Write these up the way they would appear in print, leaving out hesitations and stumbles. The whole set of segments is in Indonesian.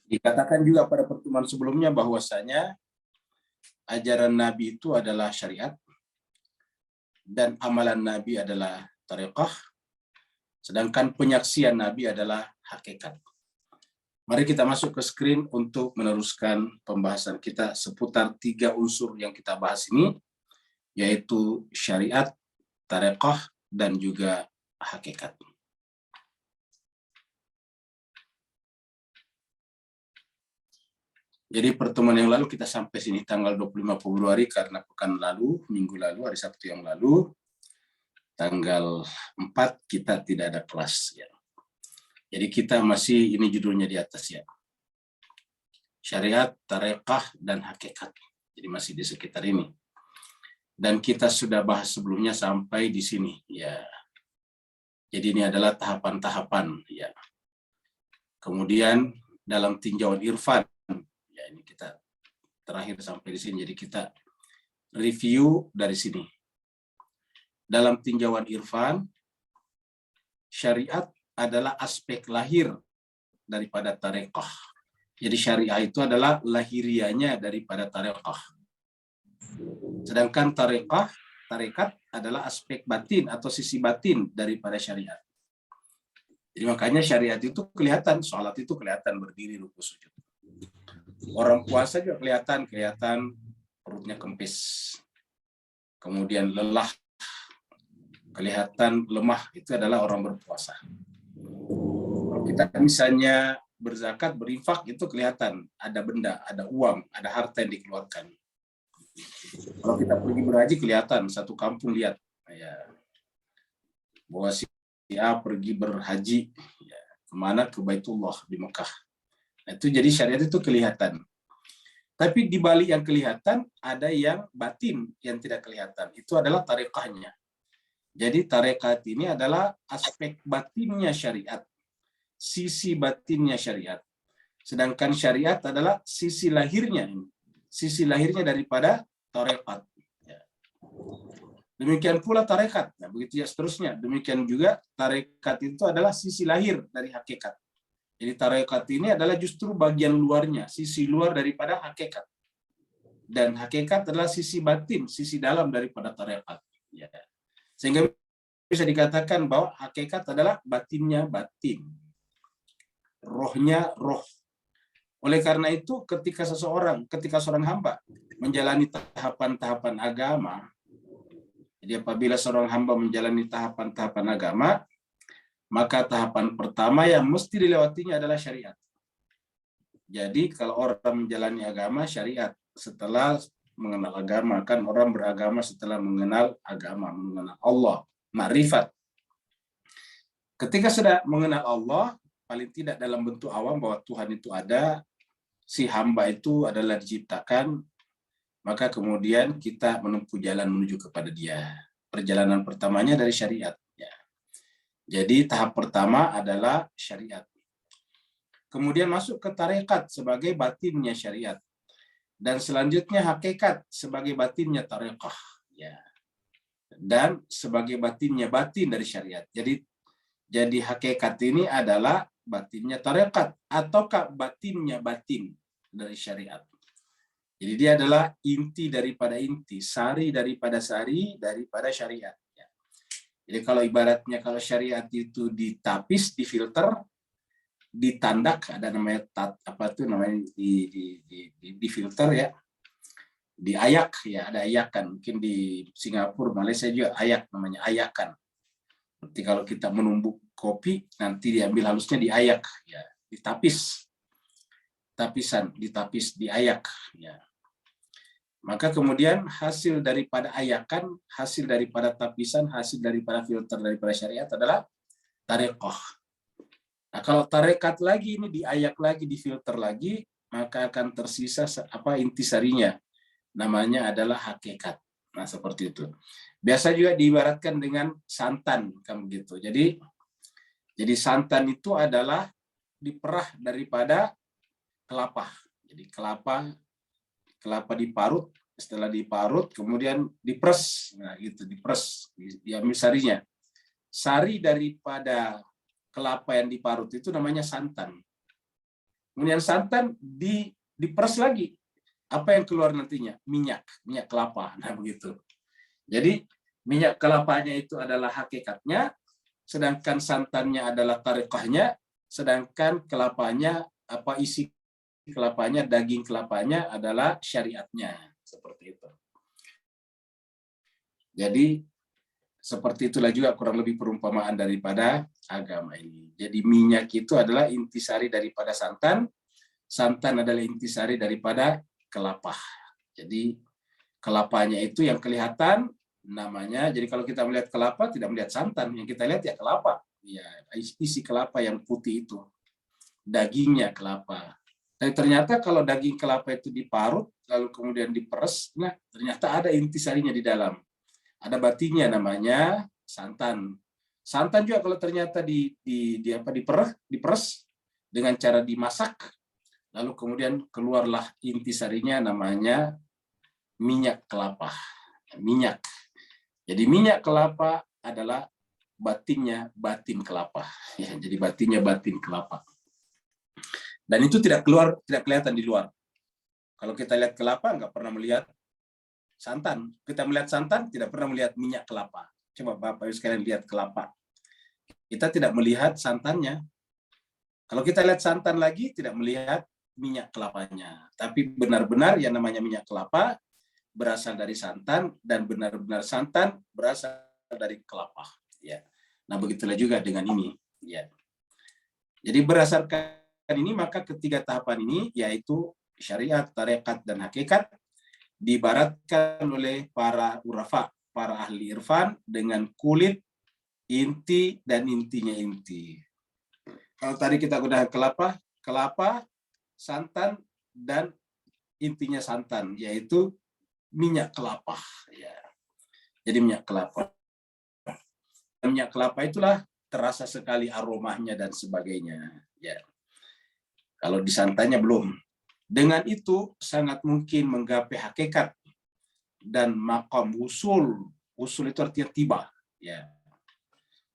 Dikatakan juga pada pertemuan sebelumnya bahwasanya ajaran Nabi itu adalah syariat dan amalan Nabi adalah tarekat, sedangkan penyaksian Nabi adalah hakikat. Mari kita masuk ke screen untuk meneruskan pembahasan kita seputar 3 unsur yang kita bahas ini, yaitu syariat, tarekat, dan juga hakikat. Jadi pertemuan yang lalu kita sampai sini tanggal 25 Februari karena pekan lalu, minggu lalu, hari Sabtu yang lalu, tanggal 4 kita tidak ada kelas. Ya. Jadi kita masih, ini judulnya di atas ya. Syariat, tarekah, dan hakikat. Jadi masih di sekitar ini. Dan kita sudah bahas sebelumnya sampai di sini. Ya. Jadi ini adalah tahapan-tahapan. Ya. Kemudian dalam tinjauan irfan, ya ini kita terakhir sampai di sini. Jadi kita review dari sini. Dalam tinjauan irfan, syariat adalah aspek lahir daripada tarekah. Jadi syariah itu adalah lahirianya daripada tarekah. Sedangkan tarekat adalah aspek batin atau sisi batin daripada syariat. Jadi makanya syariat itu kelihatan, sholat itu kelihatan berdiri ruku sujud. Orang puasa juga kelihatan perutnya kempis. Kemudian lelah, kelihatan lemah, itu adalah orang berpuasa. Kalau kita misalnya berzakat, berinfak, itu kelihatan ada benda, ada uang, ada harta yang dikeluarkan. Kalau kita pergi berhaji kelihatan, satu kampung lihat ya, bahwa si A pergi berhaji ya, kemana, ke Baitullah di Mekah. Nah, itu jadi syariat itu kelihatan. Tapi di balik yang kelihatan ada yang batin yang tidak kelihatan. Itu adalah tarekahnya. Jadi tarekat ini adalah aspek batinnya syariat, sisi batinnya syariat. Sedangkan syariat adalah sisi lahirnya, sisi lahirnya daripada tarekat. Demikian pula tarekat, nah, begitu ya seterusnya. Demikian juga tarekat itu adalah sisi lahir dari hakikat. Jadi tarekat ini adalah justru bagian luarnya, sisi luar daripada hakikat. Dan hakikat adalah sisi batin, sisi dalam daripada tarekat. Ya. Sehingga bisa dikatakan bahwa hakikat adalah batinnya batin, rohnya roh. Oleh karena itu ketika seorang hamba menjalani tahapan-tahapan agama, jadi apabila seorang hamba menjalani tahapan-tahapan agama, maka tahapan pertama yang mesti dilewatinya adalah syariat. Jadi kalau orang menjalani agama, syariat. Setelah mengenal agama, kan orang beragama setelah mengenal agama, mengenal Allah, ma'rifat. Ketika sudah mengenal Allah, paling tidak dalam bentuk awam bahwa Tuhan itu ada, si hamba itu adalah diciptakan, maka kemudian kita menempuh jalan menuju kepada Dia. Perjalanan pertamanya dari syariat. Ya. Jadi tahap pertama adalah syariat. Kemudian masuk ke tarekat sebagai batinnya syariat. Dan selanjutnya hakikat sebagai batinnya tarekah. Ya. Dan sebagai batinnya batin dari syariat. Jadi hakikat ini adalah batinnya tarekat ataukah batinnya batin dari syariat. Jadi dia adalah inti daripada inti, sari daripada syariat. Ya. Jadi kalau ibaratnya kalau syariat itu ditapis, difilter, ditandak, ada namanya difilter ya, diayak ya, ada ayakan. Mungkin di Singapura, Malaysia juga ayak, namanya ayakan. Seperti kalau kita menumbuk kopi, nanti diambil halusnya diayak ya, ditapis. Ditapis, diayak ya. Maka kemudian hasil daripada ayakan, hasil daripada tapisan, hasil daripada filter daripada syariat adalah tarekah. Nah, kalau tarekat lagi ini diayak lagi, difilter lagi, maka akan tersisa intisarinya. Namanya adalah hakikat. Nah, seperti itu. Biasa juga diibaratkan dengan santan, kan begitu. Jadi santan itu adalah diperah daripada kelapa. Jadi kelapa diparut, setelah diparut kemudian diperes. Nah, gitu, diperes, diambil sarinya. Sari daripada kelapa yang diparut itu namanya santan. Kemudian santan diperas lagi. Apa yang keluar nantinya? Minyak kelapa. Nah, begitu. Jadi minyak kelapanya itu adalah hakikatnya, sedangkan santannya adalah tarekahnya, sedangkan kelapanya, isi kelapanya, daging kelapanya adalah syariatnya. Seperti itu. Jadi seperti itulah juga kurang lebih perumpamaan daripada agama ini. Jadi minyak itu adalah intisari daripada santan, santan adalah intisari daripada kelapa. Jadi kelapanya itu yang kelihatan namanya. Jadi kalau kita melihat kelapa tidak melihat santan, yang kita lihat ya kelapa. Ya, isi kelapa yang putih itu. Dagingnya kelapa. Dan ternyata kalau daging kelapa itu diparut lalu kemudian diperes, nah ternyata ada intisarinya di dalam. Ada batinnya namanya santan. Santan juga kalau ternyata diperes dengan cara dimasak, lalu kemudian keluarlah intisarinya namanya minyak kelapa. Minyak. Jadi minyak kelapa adalah batinnya batin kelapa. Ya, jadi batinnya batin kelapa. Dan itu tidak kelihatan di luar. Kalau kita lihat kelapa nggak pernah melihat santan. Kita melihat santan, tidak pernah melihat minyak kelapa. Coba Bapak Ibu sekalian lihat kelapa. Kita tidak melihat santannya. Kalau kita lihat santan lagi, tidak melihat minyak kelapanya. Tapi benar-benar yang namanya minyak kelapa berasal dari santan, dan benar-benar santan berasal dari kelapa. Ya. Nah, begitulah juga dengan ini. Ya. Jadi berdasarkan ini, maka ketiga tahapan ini, yaitu syariat, tarekat, dan hakikat, diibaratkan oleh para urafa, para ahli irfan dengan kulit, inti, dan intinya inti. Kalau tadi kita udah kelapa, santan, dan intinya santan, yaitu minyak kelapa. Ya. Jadi minyak kelapa. Minyak kelapa itulah terasa sekali aromanya dan sebagainya. Ya. Kalau di santannya belum. Dengan itu sangat mungkin menggapai hakikat dan maqam usul. Usul itu artinya tiba. Ya.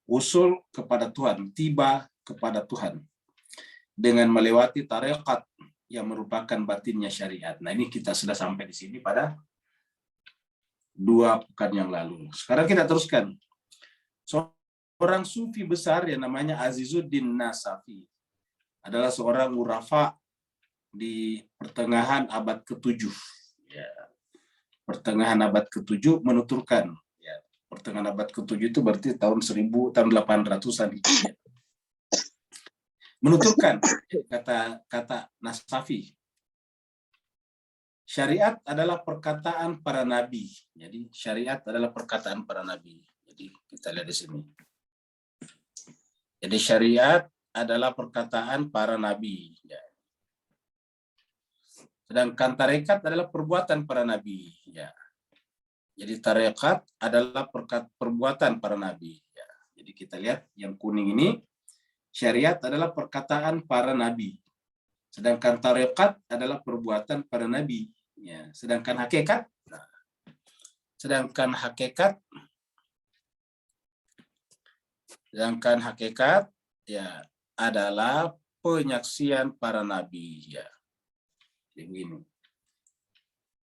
Usul kepada Tuhan, tiba kepada Tuhan. Dengan melewati tarekat yang merupakan batinnya syariat. Nah, ini kita sudah sampai di sini pada 2 pekan yang lalu. Sekarang kita teruskan. Seorang sufi besar yang namanya Azizuddin Nasafi adalah seorang urafa di pertengahan abad ke-7. Ya. Pertengahan abad ke-7 menuturkan. Ya. Pertengahan abad ke-7 itu berarti tahun 800-an. Ya. Menuturkan kata Nasafi. Syariat adalah perkataan para nabi. Jadi syariat adalah perkataan para nabi. Jadi kita lihat di sini. Jadi syariat adalah perkataan para nabi. Ya. Sedangkan tarekat adalah perbuatan para nabi. Ya. Jadi tarekat adalah perbuatan para nabi. Ya. Jadi kita lihat yang kuning ini, syariat adalah perkataan para nabi. Sedangkan tarekat adalah perbuatan para nabi. Ya. Sedangkan hakikat ya adalah penyaksian para nabi. Ya. Jadi begini.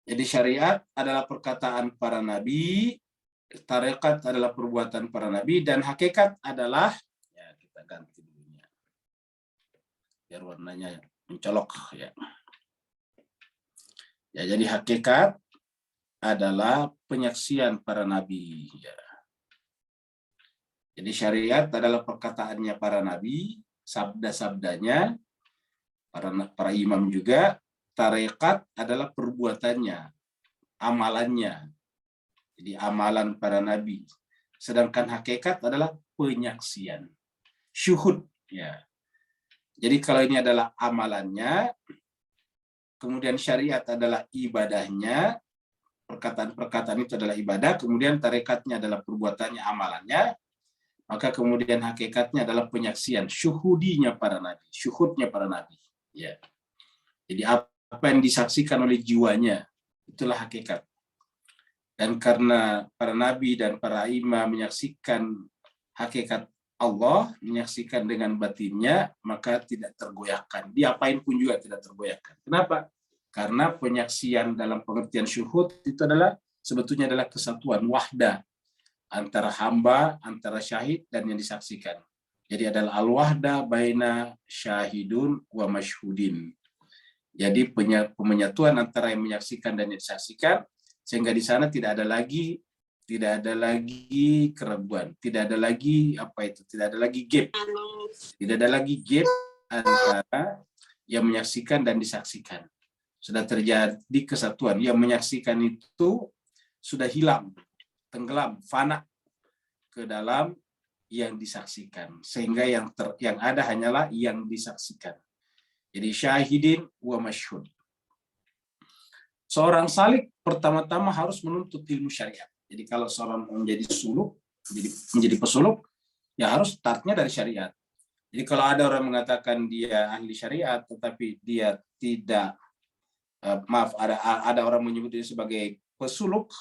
Jadi syariat adalah perkataan para nabi, tarekat adalah perbuatan para nabi, dan hakikat adalah, ya kita ganti dulunya biar warnanya mencolok. Ya. Ya, jadi hakikat adalah penyaksian para nabi. Ya. Jadi syariat adalah perkataannya para nabi, sabda-sabdanya, para imam juga. Tarekat adalah perbuatannya, amalannya. Jadi amalan para nabi. Sedangkan hakikat adalah penyaksian, syuhud. Ya. Jadi kalau ini adalah amalannya, kemudian syariat adalah ibadahnya, perkataan-perkataan itu adalah ibadah, kemudian tarekatnya adalah perbuatannya, amalannya, maka kemudian hakikatnya adalah penyaksian, syuhudinya para nabi, syuhudnya para nabi. Ya. Jadi apa yang disaksikan oleh jiwanya, itulah hakikat. Dan karena para nabi dan para imam menyaksikan hakikat Allah, menyaksikan dengan batinnya, maka tidak tergoyahkan. Diapain pun juga tidak tergoyahkan. Kenapa? Karena penyaksian dalam pengertian syuhud itu adalah sebetulnya adalah kesatuan wahdah antara hamba, antara syahid dan yang disaksikan. Jadi adalah al-wahdah baina syahidun wa masyhudin. Jadi penyatuan antara yang menyaksikan dan yang disaksikan, sehingga di sana tidak ada lagi keraguan, tidak ada lagi tidak ada lagi gap, tidak ada lagi gap antara yang menyaksikan dan disaksikan. Sudah terjadi kesatuan. Yang menyaksikan itu sudah hilang, tenggelam, fana ke dalam yang disaksikan, sehingga yang ada hanyalah yang disaksikan. Jadi syahidin wa masyhud. Seorang salik pertama-tama harus menuntut ilmu syariat. Jadi kalau seorang menjadi suluk, menjadi pesuluk, ya harus startnya dari syariat. Jadi kalau ada orang mengatakan dia ahli syariat, tetapi dia tidak, ada orang menyebut dia sebagai pesuluk,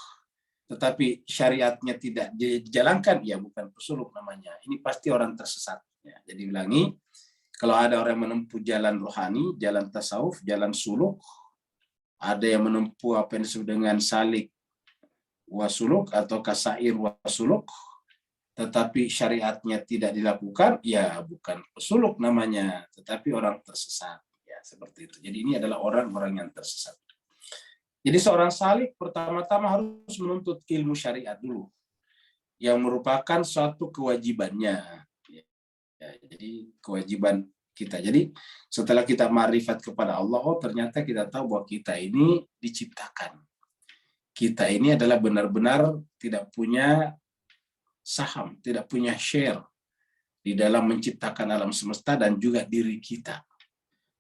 tetapi syariatnya tidak dijalankan, ya bukan pesuluk namanya. Ini pasti orang tersesat. Ya, jadi ulangi, kalau ada orang menempuh jalan rohani, jalan tasawuf, jalan suluk, ada yang menempuh apa yang disebut dengan salik wasuluk atau kasair wasuluk, tetapi syariatnya tidak dilakukan, ya bukan pesuluk namanya, tetapi orang tersesat. Ya, seperti itu. Jadi ini adalah orang-orang yang tersesat. Jadi seorang salik pertama-tama harus menuntut ilmu syariat dulu, yang merupakan suatu kewajibannya. Ya, jadi kewajiban kita. Jadi setelah kita ma'rifat kepada Allah, oh ternyata kita tahu bahwa kita ini diciptakan. Kita ini adalah benar-benar tidak punya saham, tidak punya share di dalam menciptakan alam semesta dan juga diri kita.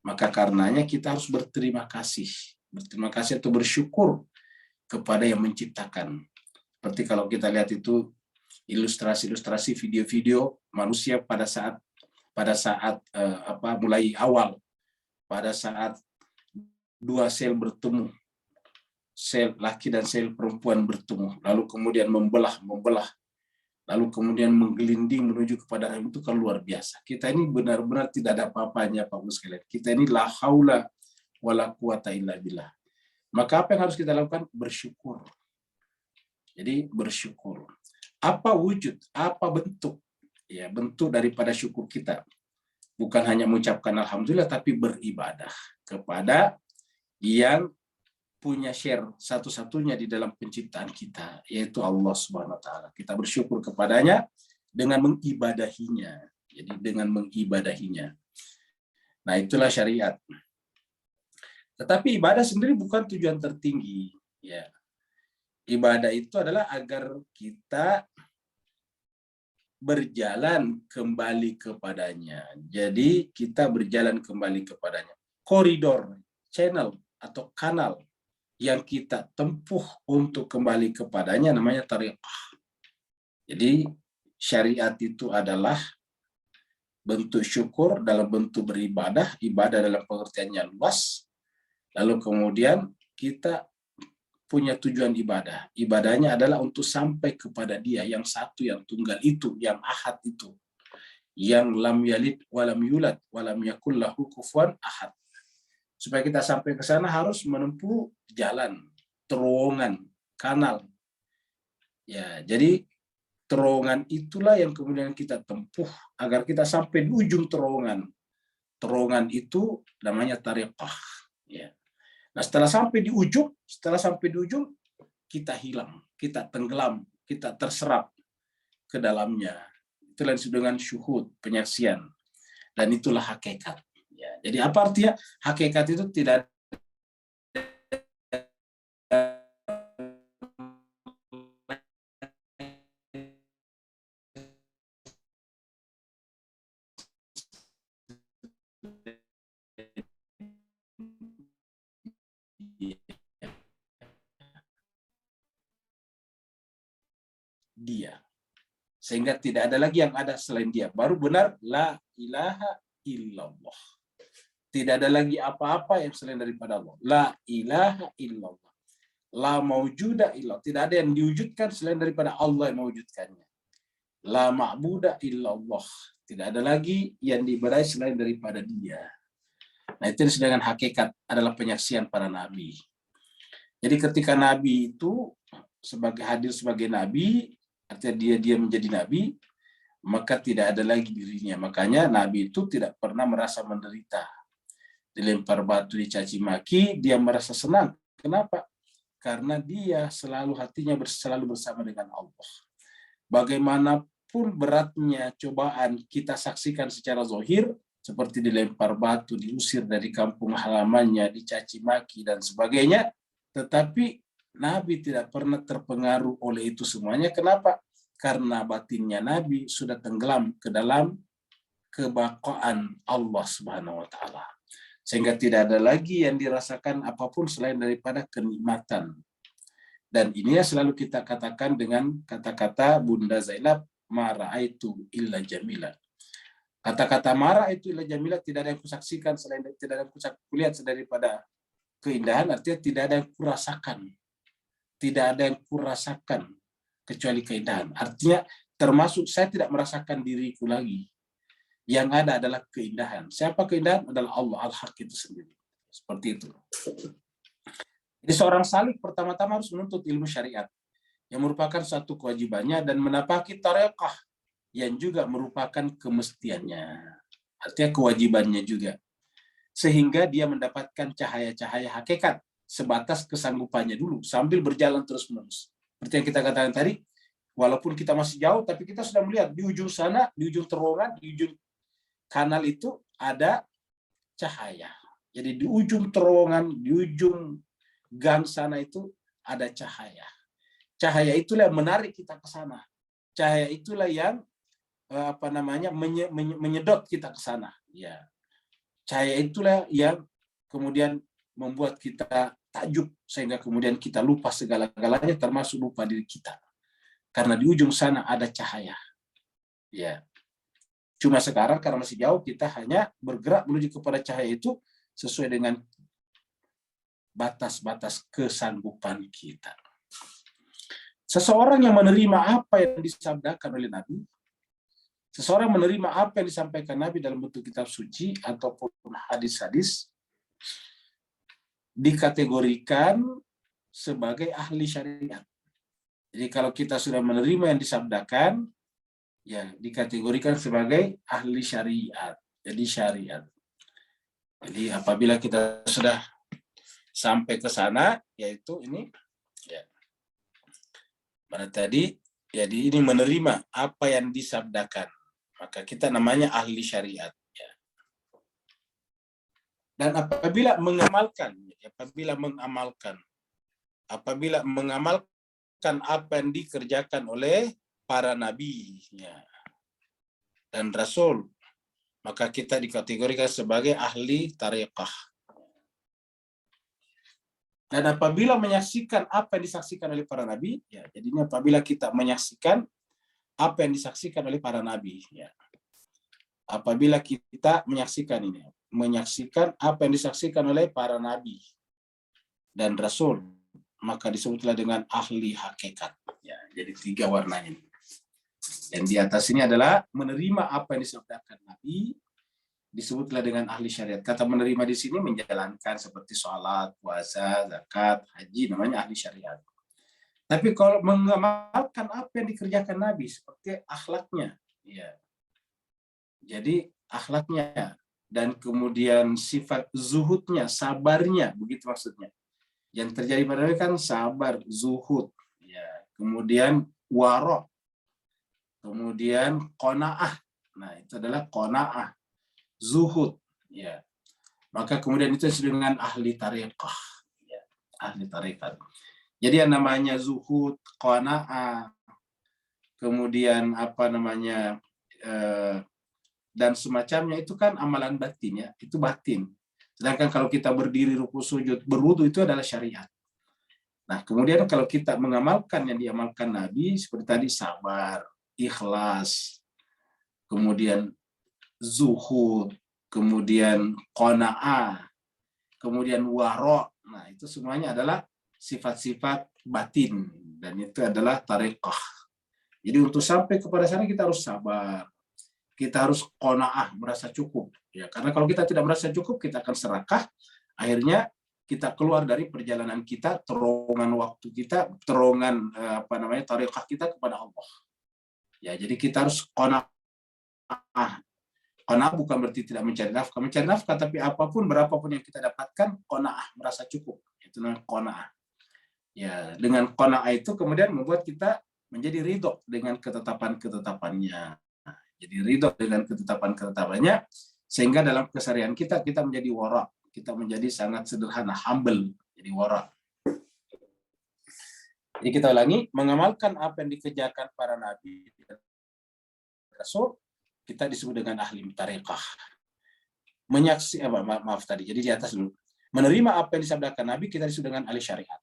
Maka karenanya kita harus berterima kasih. Berterima kasih atau bersyukur kepada yang menciptakan. Seperti kalau kita lihat itu ilustrasi-ilustrasi video-video manusia pada saat mulai awal, pada saat dua sel bertemu, sel laki dan sel perempuan bertemu, lalu kemudian membelah, lalu kemudian menggelinding menuju kepada rahim, itu kan luar biasa. Kita ini benar-benar tidak ada apa-apanya, Pak Gus sekalian. Kita ini la haula wala quwata illa billah. Maka apa yang harus kita lakukan? Bersyukur. Jadi bersyukur. Apa wujud, apa bentuk? Ya, bentuk daripada syukur kita. Bukan hanya mengucapkan alhamdulillah, tapi beribadah kepada yang punya share satu-satunya di dalam penciptaan kita, yaitu Allah Subhanahu wa taala. Kita bersyukur kepadanya dengan mengibadahinya. Jadi dengan mengibadahinya. Nah, itulah syariat. Tetapi ibadah sendiri bukan tujuan tertinggi, ya. Ibadah itu adalah agar kita berjalan kembali kepadanya. Jadi kita berjalan kembali kepadanya. Koridor, channel atau kanal yang kita tempuh untuk kembali kepadanya namanya tariqah. Jadi syariat itu adalah bentuk syukur dalam bentuk beribadah, ibadah dalam pengertiannya luas. Lalu kemudian kita punya tujuan ibadah. Ibadahnya adalah untuk sampai kepada Dia yang satu, yang tunggal itu, yang ahad itu, yang lam yalid walam yulad walam yakul lahu kufuwan ahad. Supaya kita sampai ke sana harus menempuh jalan, terowongan, kanal. Ya, jadi terowongan itulah yang kemudian kita tempuh agar kita sampai di ujung terowongan. Terowongan itu namanya tariqah. Ya. Nah, setelah sampai di ujung, kita hilang, kita tenggelam, kita terserap ke dalamnya. Itulah yang disebut dengan syuhud, penyaksian. Dan itulah hakikat. Ya, jadi apa artinya? Hakikat itu tidak Dia. Sehingga tidak ada lagi yang ada selain Dia. Baru benar la ilaha illallah. Tidak ada lagi apa-apa yang selain daripada Allah. La ilaha illallah. La maujuda illallah. Tidak ada yang diwujudkan selain daripada Allah yang mewujudkannya. La ma'buda illallah. Tidak ada lagi yang diibadahi selain daripada Dia. Nah, itu dengan hakikat adalah penyaksian para nabi. Jadi ketika nabi itu hadir sebagai nabi, artinya dia menjadi nabi, maka tidak ada lagi dirinya. Makanya nabi itu tidak pernah merasa menderita. Dilempar batu, dicaci maki, dia merasa senang. Kenapa? Karena dia selalu hatinya selalu bersama dengan Allah. Bagaimanapun beratnya cobaan kita saksikan secara zahir, seperti dilempar batu, diusir dari kampung halamannya, dicaci maki, dan sebagainya, tetapi Nabi tidak pernah terpengaruh oleh itu semuanya. Kenapa? Karena batinnya Nabi sudah tenggelam ke dalam kebaqaan Allah Subhanahu wa Ta'ala. Sehingga tidak ada lagi yang dirasakan apapun selain daripada kenikmatan. Dan ini yang selalu kita katakan dengan kata-kata Bunda Zainab, ma ra'aitu illa jamila. Kata-kata ma ra'aitu illa jamila, tidak ada yang kusaksikan selain, tidak ada yang kulihat daripada keindahan, artinya tidak ada yang kurasakan. Tidak ada yang kurasakan kecuali keindahan. Artinya termasuk saya tidak merasakan diriku lagi. Yang ada adalah keindahan. Siapa keindahan? Adalah Allah, Al-Haq itu sendiri. Seperti itu. Jadi seorang salik pertama-tama harus menuntut ilmu syariat, yang merupakan satu kewajibannya, dan menapaki tareqah, yang juga merupakan kemestiannya. Artinya kewajibannya juga. Sehingga dia mendapatkan cahaya-cahaya hakikat, sebatas kesanggupannya dulu, sambil berjalan terus-menerus. Seperti yang kita katakan tadi, walaupun kita masih jauh, tapi kita sudah melihat di ujung sana, di ujung terowongan, di ujung kanal itu ada cahaya. Jadi di ujung terowongan, di ujung gang sana itu ada cahaya. Cahaya itulah yang menarik kita ke sana. Cahaya itulah yang menyedot kita ke sana. Ya. Cahaya itulah yang kemudian membuat kita takjub, sehingga kemudian kita lupa segala-galanya, termasuk lupa diri kita. Karena di ujung sana ada cahaya. Ya. Cuma sekarang karena masih jauh, kita hanya bergerak menuju kepada cahaya itu sesuai dengan batas-batas kesanggupan kita. Seseorang yang menerima apa yang disabdakan oleh Nabi, seseorang menerima apa yang disampaikan Nabi dalam bentuk kitab suci ataupun hadis-hadis, dikategorikan sebagai ahli syariat. Jadi kalau kita sudah menerima yang disabdakan, ya dikategorikan sebagai ahli syariat. Jadi syariat. Jadi apabila kita sudah sampai ke sana, yaitu ini, ya. Mana tadi, jadi ini menerima apa yang disabdakan, maka kita namanya ahli syariat. Ya. Dan apabila mengamalkan apa yang dikerjakan oleh para nabi, ya, dan rasul, maka kita dikategorikan sebagai ahli tariqah. Dan apabila menyaksikan apa yang disaksikan oleh para nabi, ya, jadinya apabila kita menyaksikan apa yang disaksikan oleh para nabi, ya. Apabila kita menyaksikan apa yang disaksikan oleh para nabi dan rasul, maka disebutlah dengan ahli hakikat. Ya, jadi 3 warnanya. Dan di atas ini adalah menerima apa yang disabdakan Nabi, disebutlah dengan ahli syariat. Kata menerima di sini menjalankan seperti sholat, puasa, zakat, haji, namanya ahli syariat. Tapi kalau mengamalkan apa yang dikerjakan Nabi, seperti akhlaknya, ya. Jadi akhlaknya, dan kemudian sifat zuhudnya, sabarnya, begitu maksudnya. Yang terjadi pada Nabi kan sabar, zuhud, ya. Kemudian waro, kemudian qanaah. Nah, itu adalah qanaah, zuhud, ya. Maka kemudian itu dengan ahli tariqah, ya, ahli tariqat. Jadi yang namanya zuhud, qanaah, kemudian dan semacamnya itu kan amalan batin, ya, itu batin. Sedangkan kalau kita berdiri, ruku, sujud, berwudu, itu adalah syariat. Nah, kemudian kalau kita mengamalkan yang diamalkan Nabi, seperti tadi sabar, ikhlas, kemudian zuhud, kemudian qanaah, kemudian waro. Nah, itu semuanya adalah sifat-sifat batin, dan itu adalah tariqah. Jadi untuk sampai kepada sana kita harus sabar, kita harus qanaah, merasa cukup. Ya, karena kalau kita tidak merasa cukup, kita akan serakah. Akhirnya kita keluar dari perjalanan kita, terowongan waktu kita, terowongan tariqah kita kepada Allah. Ya, jadi kita harus qanaah. Qanaah bukan berarti tidak mencari nafkah, tapi apapun berapapun yang kita dapatkan, qanaah, merasa cukup. Itu namanya qanaah. Ya, dengan qanaah itu kemudian membuat kita menjadi ridho dengan ketetapan-ketetapannya. Jadi ridho dengan ketetapan-ketetapannya, sehingga dalam keseharian kita menjadi wara, kita menjadi sangat sederhana, humble, jadi wara. Jadi kita ulangi, mengamalkan apa yang dikerjakan para nabi dan rasul, kita disebut dengan ahli tariqah. Jadi di atas dulu. Menerima apa yang disabdakan nabi, kita disebut dengan ahli syariat.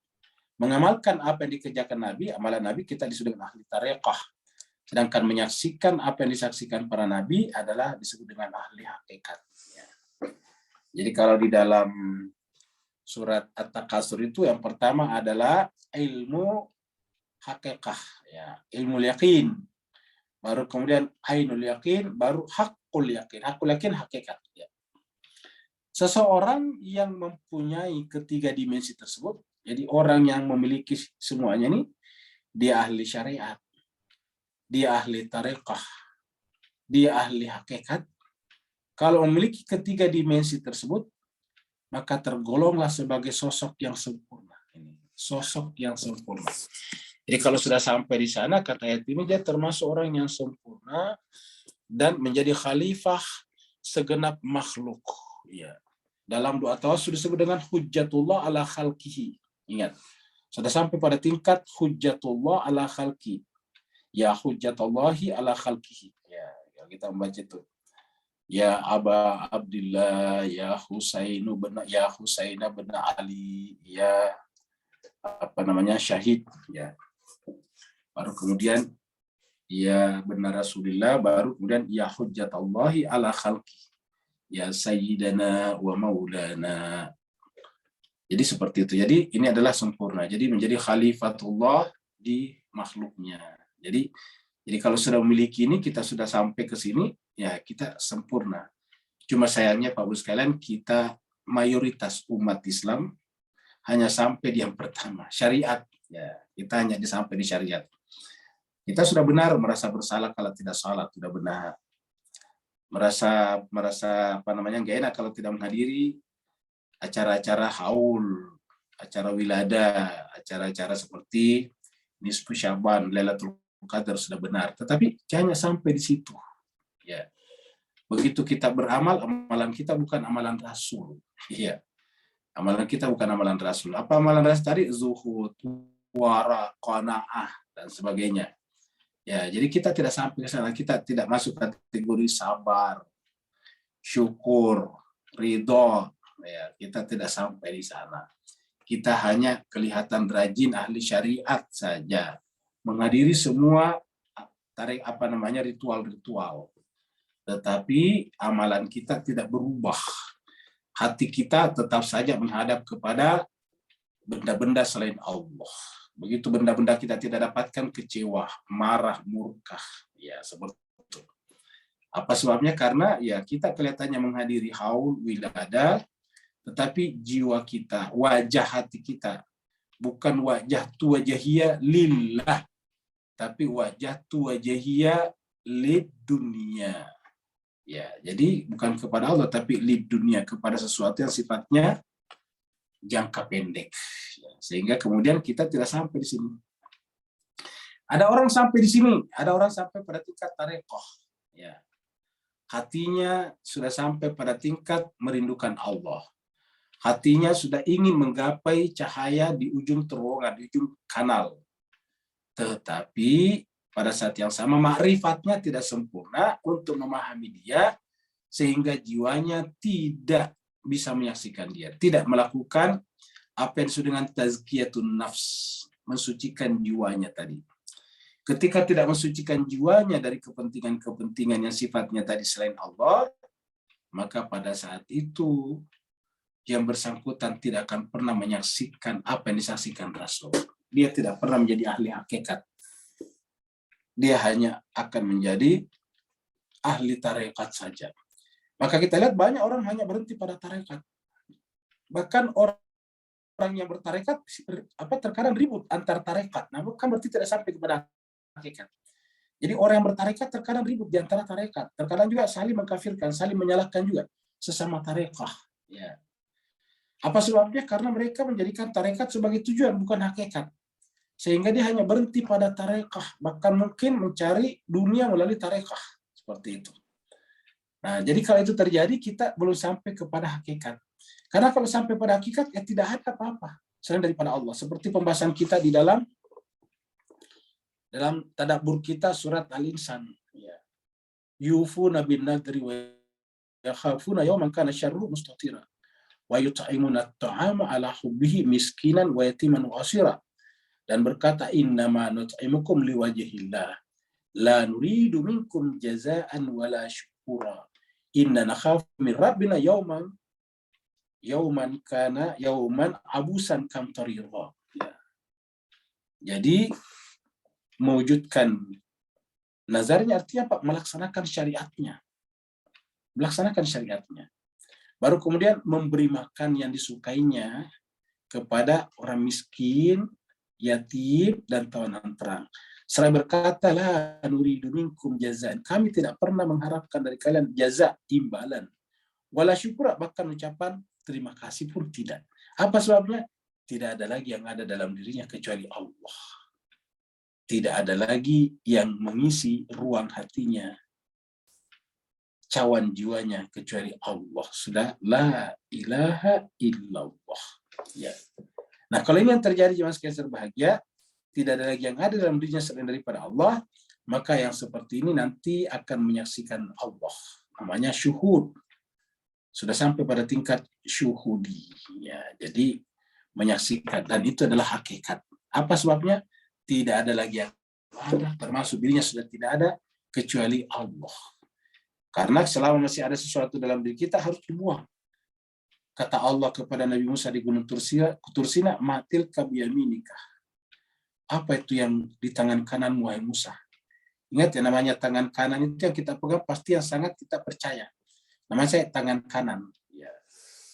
Mengamalkan apa yang dikerjakan nabi, amalan nabi, kita disebut dengan ahli tariqah. Sedangkan menyaksikan apa yang disaksikan para nabi adalah disebut dengan ahli hakikat. Jadi kalau di dalam surat At-Takasur itu yang pertama adalah ilmu hakikah, ya, ilmu yakin. Baru kemudian ainul yakin, baru hakul yakin. Hakul yakin hakikat. Ya. Seseorang yang mempunyai ketiga dimensi tersebut, jadi orang yang memiliki semuanya ini, dia ahli syariat, dia ahli tariqah, dia ahli hakikat. Kalau memiliki ketiga dimensi tersebut, maka tergolonglah sebagai sosok yang sempurna. Sosok yang sempurna. Jadi kalau sudah sampai di sana, kata ayat ini, dia termasuk orang yang sempurna dan menjadi khalifah segenap makhluk. Ya. Dalam doa tawassul disebut dengan hujjatullah ala khalqihi. Ingat, sudah sampai pada tingkat hujjatullah ala khalqi. Ya hujjatullahi ala khalqihi. Ya, kita membaca itu. Ya Aba Abdillah, ya Husainu bin Ali, ya syahid, ya. Baru kemudian ya benar Rasulullah, baru kemudian ya hujjatullahi ala khalqi, ya sayyidana wa maulana. Jadi seperti itu. Jadi ini adalah sempurna. Jadi menjadi khalifatullah di makhluknya. Jadi kalau sudah memiliki ini, kita sudah sampai ke sini, ya kita sempurna. Cuma sayangnya Pak Bu sekalian, kita mayoritas umat Islam hanya sampai di yang pertama, syariat. Ya, kita hanya sampai di syariat. Kita sudah benar merasa bersalah kalau tidak salat, sudah benar. Merasa nggak enak kalau tidak menghadiri acara-acara haul, acara wilada, acara-acara seperti Nisfu Syaban, Lailatul Qadar, sudah benar. Tetapi hanya sampai di situ. Ya. Begitu kita beramal, amalan kita bukan amalan Rasul. Ya. Amalan kita bukan amalan Rasul. Apa amalan Rasul tadi? Zuhud, wara, qanaah, dan sebagainya. Ya, jadi kita tidak sampai ke sana. Kita tidak masuk kategori sabar, syukur, ridho. Ya, kita tidak sampai di sana. Kita hanya kelihatan rajin ahli syariat saja, menghadiri semua ritual-ritual. Tetapi amalan kita tidak berubah. Hati kita tetap saja menghadap kepada benda-benda selain Allah. Begitu benda-benda kita tidak dapatkan, kecewa, marah, murka. Ya, seperti itu. Apa sebabnya? Karena ya kita kelihatannya menghadiri haul, wilada, tetapi jiwa kita, wajah hati kita, bukan wajah tu wajahiyah lillah, tapi wajah tu wajahiyah lid dunia. Ya, jadi bukan kepada Allah, tapi lid dunia, kepada sesuatu yang sifatnya jangka pendek. Sehingga kemudian kita tidak sampai di sini. Ada orang sampai di sini, ada orang sampai pada tingkat tarekoh. Ya. Hatinya sudah sampai pada tingkat merindukan Allah. Hatinya sudah ingin menggapai cahaya di ujung terowongan, di ujung kanal. Tetapi pada saat yang sama ma'rifatnya tidak sempurna untuk memahami dia, sehingga jiwanya tidak bisa menyaksikan dia, tidak melakukan apa yang disebut dengan tazkiyatun nafs, mensucikan jiwanya tadi. Ketika tidak mensucikan jiwanya dari kepentingan-kepentingan yang sifatnya tadi selain Allah, maka pada saat itu yang bersangkutan tidak akan pernah menyaksikan apa yang disaksikan Rasul. Dia tidak pernah menjadi ahli hakikat. dia hanya akan menjadi ahli tarekat saja. Maka kita lihat banyak orang hanya berhenti pada tarekat. Bahkan orang yang bertarekat terkadang ribut antar tarekat. Nah, bukan berarti tidak sampai kepada hakikat. Jadi orang yang bertarekat terkadang ribut di antara tarekat. Terkadang juga saling mengkafirkan, saling menyalahkan juga sesama tarekah. Ya. Apa sebabnya? Karena mereka menjadikan tarekat sebagai tujuan, bukan hakikat. Sehingga dia hanya berhenti pada tarekah, bahkan mungkin mencari dunia melalui tarekah. Seperti itu. Nah, jadi kalau itu terjadi, kita belum sampai kepada hakikat. Karena kalau sampai pada hakikat, ya tidak ada apa-apa selain daripada Allah. Seperti pembahasan kita di dalam tadabbur kita surat Al-Insan. Ya. Yufuna bin nadri wa yakhafuna yawman kana syarruhu mustatira. Wa yut'imuna at-ta'ama ala hubbihi miskinan wa yatiman wa asira. Dan berkata, innama nut'imukum liwajhillah la nuridu minkum jazaan wala syukura. Inna nakhafu min rabbina yawman abusan kamtarira. Ya. Jadi mewujudkan nazarnya artinya apa? Melaksanakan syariatnya. Melaksanakan syariatnya. Baru kemudian memberi makan yang disukainya kepada orang miskin, yatim, dan tawanan perang. Seraya berkata, la nuridu minkum jazaan. Kami tidak pernah mengharapkan dari kalian jaza, imbalan. Wala syukura, bahkan ucapan terima kasih pun tidak. Apa sebabnya? Tidak ada lagi yang ada dalam dirinya kecuali Allah. Tidak ada lagi yang mengisi ruang hatinya, cawan jiwanya kecuali Allah. Sudah la ilaha illallah. Ya. Nah, kalau ini yang terjadi jemaah sekalian berbahagia, tidak ada lagi yang ada dalam dirinya selain daripada Allah, maka yang seperti ini nanti akan menyaksikan Allah. Namanya syuhud. Sudah sampai pada tingkat syuhudi. Ya, jadi menyaksikan, dan itu adalah hakikat. Apa sebabnya? Tidak ada lagi yang ada, termasuk dirinya sudah tidak ada kecuali Allah. Karena selama masih ada sesuatu dalam diri kita harus dibuang. Kata Allah kepada Nabi Musa di Gunung Tursina, matil kabiyaminika. Apa itu yang di tangan kanan wahai Musa? Ingat ya, namanya tangan kanan itu yang kita pegang pasti yang sangat kita percaya. Namanya saya tangan kanan. Ya.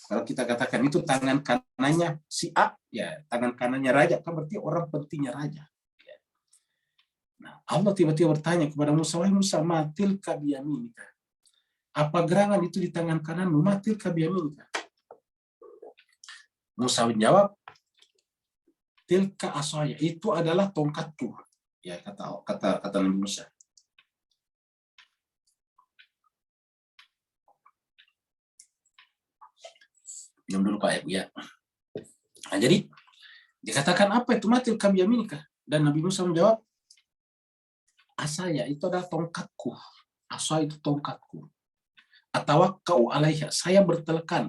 Kalau kita katakan itu tangan kanannya si A, ya tangan kanannya raja, kan berarti orang pentingnya raja. Ya. Nah, Allah tiba-tiba bertanya kepada Musa, wahai Musa, matil kabiyaminika. Apa gerangan itu di tangan kananmu? Matil kabiyaminika. Musa menjawab, tilka asaya, itu adalah tongkatku. Ya, kata Nabi Musa. Diam dulu Pak ya. Nah, jadi dikatakan apa itu matil kabiyaminika? Dan Nabi Musa menjawab, asaya itu adalah tongkatku. Asa itu tongkatku. Atawakkau alaiha, saya bertelekan.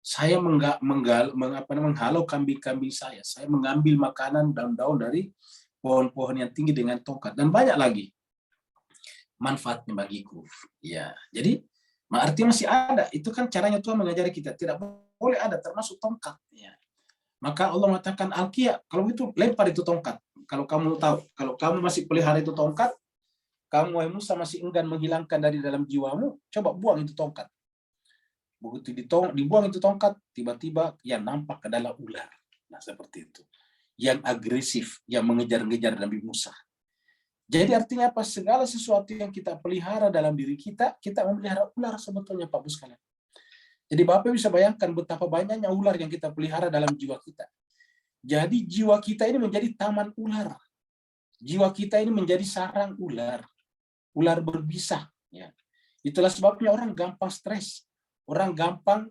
Saya menghalau kambing-kambing saya. Saya mengambil makanan daun-daun dari pohon-pohon yang tinggi dengan tongkat, dan banyak lagi manfaatnya bagiku. Ya, jadi artinya masih ada. Itu kan caranya Tuhan mengajari kita. Tidak boleh ada, termasuk tongkat. Ya. Maka Allah mengatakan Alkia, kalau itu lempar itu tongkat. Kalau kamu tahu, kalau kamu masih pelihara itu tongkat, kamu wahai Musa masih enggan menghilangkan dari dalam jiwamu, coba buang itu tongkat. Begitu dibuang itu tongkat, tiba-tiba yang nampak adalah ular. Nah, seperti itu. Yang agresif, yang mengejar-ngejar Nabi Musa. Jadi artinya apa? Segala sesuatu yang kita pelihara dalam diri kita, kita memelihara ular sebetulnya Pak Bu sekalian. Jadi Bapak bisa bayangkan betapa banyaknya ular yang kita pelihara dalam jiwa kita. Jadi jiwa kita ini menjadi taman ular. Jiwa kita ini menjadi sarang ular. Ular berbisa. Ya. Itulah sebabnya orang gampang stres. Orang gampang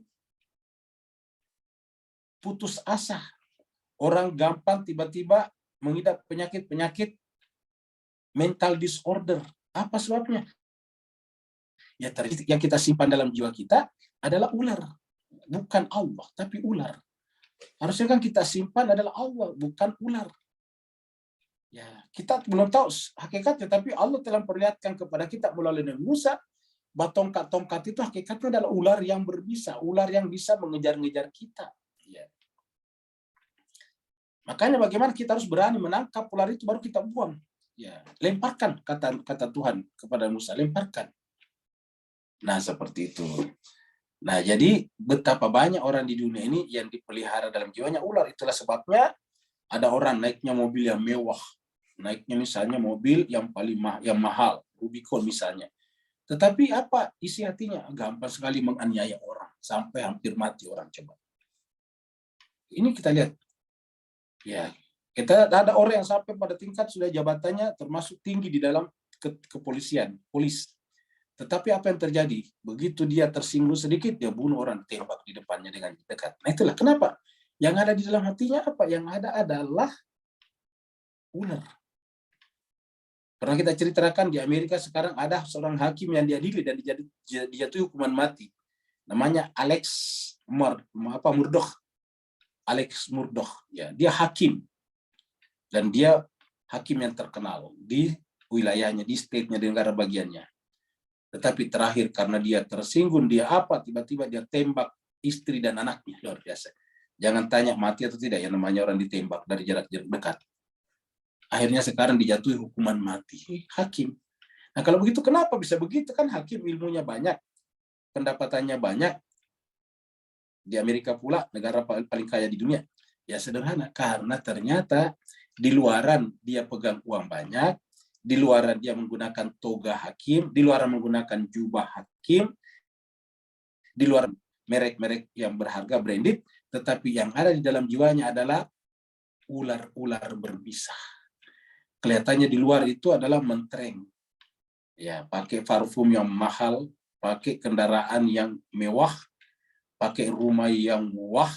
putus asa. Orang gampang tiba-tiba mengidap penyakit-penyakit mental disorder. Apa sebabnya? Ya, yang kita simpan dalam jiwa kita adalah ular. Bukan Allah, tapi ular. Harusnya kan kita simpan adalah Allah, bukan ular. Ya, kita belum tahu hakikatnya, tapi Allah telah perlihatkan kepada kita melalui Nabi Musa, tongkat-tongkat itu hakikatnya adalah ular yang berbisa, ular yang bisa mengejar-ngejar kita. Ya. Makanya bagaimana kita harus berani menangkap ular itu, baru kita buang. Ya, lemparkan, kata Tuhan kepada Musa, lemparkan. Nah, seperti itu. Nah, jadi betapa banyak orang di dunia ini yang dipelihara dalam jiwanya ular. Itulah sebabnya ada orang naiknya mobil yang mewah, naiknya misalnya mobil yang paling yang mahal, Rubicon misalnya. Tetapi apa isi hatinya? Gampang sekali menganiaya orang, sampai hampir mati orang, coba. Ini kita lihat. Ya, kita ada orang yang sampai pada tingkat sudah jabatannya termasuk tinggi di dalam kepolisian, polis. Tetapi apa yang terjadi? Begitu dia tersinggung sedikit, dia bunuh orang, tembak di depannya dengan dekat. Nah itulah kenapa. Yang ada di dalam hatinya apa? Yang ada adalah ular. Pernah kita ceritakan di Amerika sekarang ada seorang hakim yang diadili dan dijatuhi hukuman mati. Namanya Murdoch. Alex Murdoch. Ya, dia hakim. Dan dia hakim yang terkenal di wilayahnya, di state-nya, di negara bagiannya. Tetapi terakhir karena dia tersinggung, dia apa? Tiba-tiba dia tembak istri dan anaknya. Luar biasa. Jangan tanya mati atau tidak, yang namanya orang ditembak dari jarak dekat. Akhirnya sekarang dijatuhi hukuman mati. Hakim. Nah kalau begitu kenapa bisa begitu? Kan hakim ilmunya banyak, pendapatannya banyak. Di Amerika pula, negara paling kaya di dunia. Ya sederhana, karena ternyata di luaran dia pegang uang banyak, di luaran dia menggunakan toga hakim, di luaran menggunakan jubah hakim, di luar merek-merek yang berharga branded, tetapi yang ada di dalam jiwanya adalah ular-ular berbisa. Kelihatannya di luar itu adalah mentereng. Ya, pakai parfum yang mahal, pakai kendaraan yang mewah, pakai rumah yang mewah,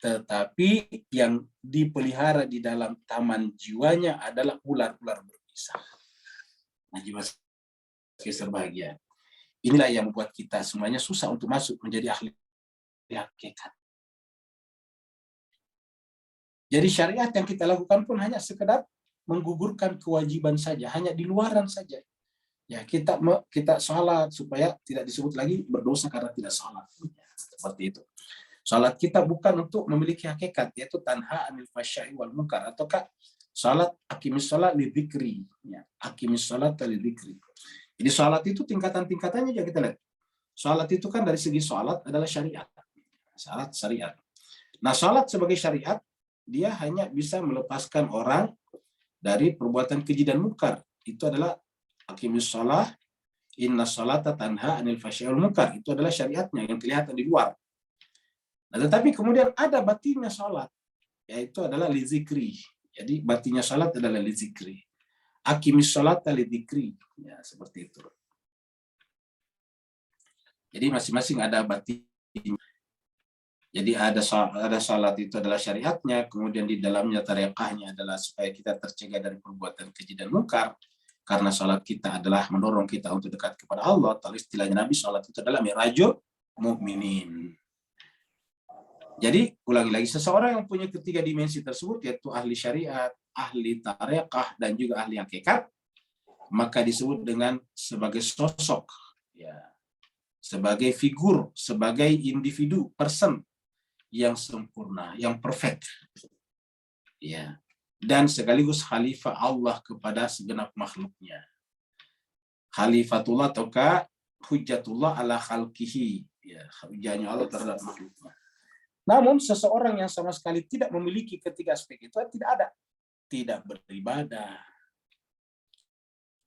tetapi yang dipelihara di dalam taman jiwanya adalah ular-ular berbisa. Nah, jiwa bahagia. Inilah yang membuat kita semuanya susah untuk masuk menjadi ahli hakikat. Jadi syariat yang kita lakukan pun hanya sekedar menggugurkan kewajiban saja, hanya di luaran saja. Ya, kita salat supaya tidak disebut lagi berdosa karena tidak salat. Seperti itu. Salat kita bukan untuk memiliki hakikat, yaitu tanha anil fahsya'i wal munkar, ataukah salat aqimis salat lidzikri, ya, aqimis salat lidzikri. Jadi salat itu tingkatan-tingkatannya juga kita lihat. Salat itu kan dari segi salat adalah syariat. Salat syariat. Nah, salat sebagai syariat dia hanya bisa melepaskan orang dari perbuatan keji dan munkar. Itu adalah aqimis salat, inna salata tanha anil fahsya'i wal munkar. Itu adalah syariatnya yang kelihatan di luar. Nah, tetapi kemudian ada batinnya salat, yaitu adalah lizikri. Jadi batinnya salat adalah lizikri. Aqimis salata lidzikri. Ya, seperti itu. Jadi masing-masing ada batin. Jadi ada salat itu adalah syariatnya, kemudian di dalamnya tariqahnya adalah supaya kita tercegah dari perbuatan keji dan munkar. Karena salat kita adalah mendorong kita untuk dekat kepada Allah. Atau istilahnya Nabi, salat itu adalah mirajul mukminin. Jadi, ulangi lagi, seseorang yang punya ketiga dimensi tersebut, yaitu ahli syariat, ahli tarekah, dan juga ahli hakikat, maka disebut dengan sebagai sosok, ya, sebagai figur, sebagai individu, person yang sempurna, yang perfect, ya, dan sekaligus khalifah Allah kepada segenap makhluknya. Khalifatullah ataukah hujjatullah ala khalqihi, ya, hujahnya Allah terhadap makhluknya. Namun seseorang yang sama sekali tidak memiliki ketiga aspek itu tidak ada. Tidak beribadah,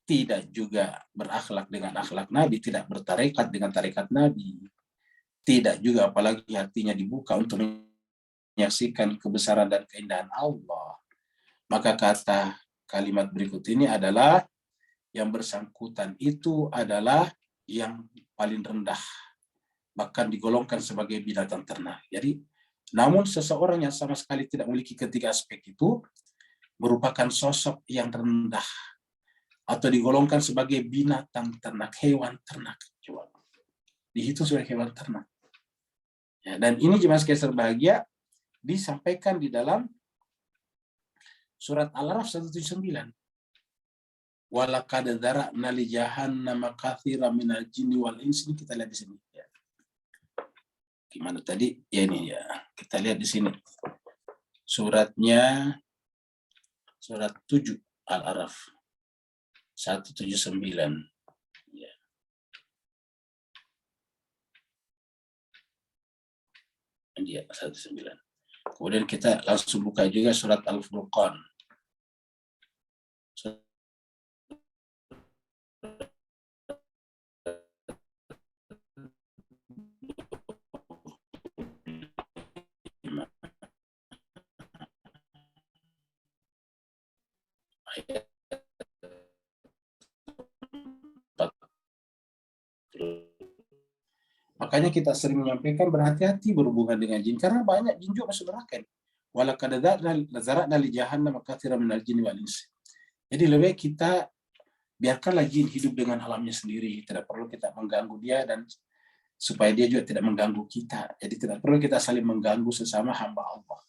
tidak juga berakhlak dengan akhlak Nabi, tidak bertarekat dengan tarekat Nabi, tidak juga apalagi hatinya dibuka untuk menyaksikan kebesaran dan keindahan Allah. Maka kata kalimat berikut ini adalah yang bersangkutan itu adalah yang paling rendah, bahkan digolongkan sebagai binatang ternak. Jadi, namun seseorang yang sama sekali tidak memiliki ketiga aspek itu merupakan sosok yang rendah atau digolongkan sebagai binatang ternak, hewan ternak. Coba dihitung sebagai hewan ternak. Ya, dan ini jemaah sekalian berbahagia disampaikan di dalam surat Al-Araf 179. Walaqad dzara'na li jahannama katsiran minal jinni wal insi. Kita lihat di sini. Ya. Gimana tadi? Ya ini ya. Kita lihat di sini. Suratnya surat 7 Al-Araf. 179. Ya. Dia 179. Kemudian kita langsung buka juga surat Al-Furqan. Makanya kita sering menyampaikan berhati-hati berhubungan dengan jin, karena banyak jin juga masuk neraka. Walaqad zara'na li jahannam katsiran minal jinni wal insi. Jadi lebih baik kita biarkanlah jin hidup dengan alamnya sendiri, tidak perlu kita mengganggu dia, dan supaya dia juga tidak mengganggu kita. Jadi tidak perlu kita saling mengganggu sesama hamba Allah.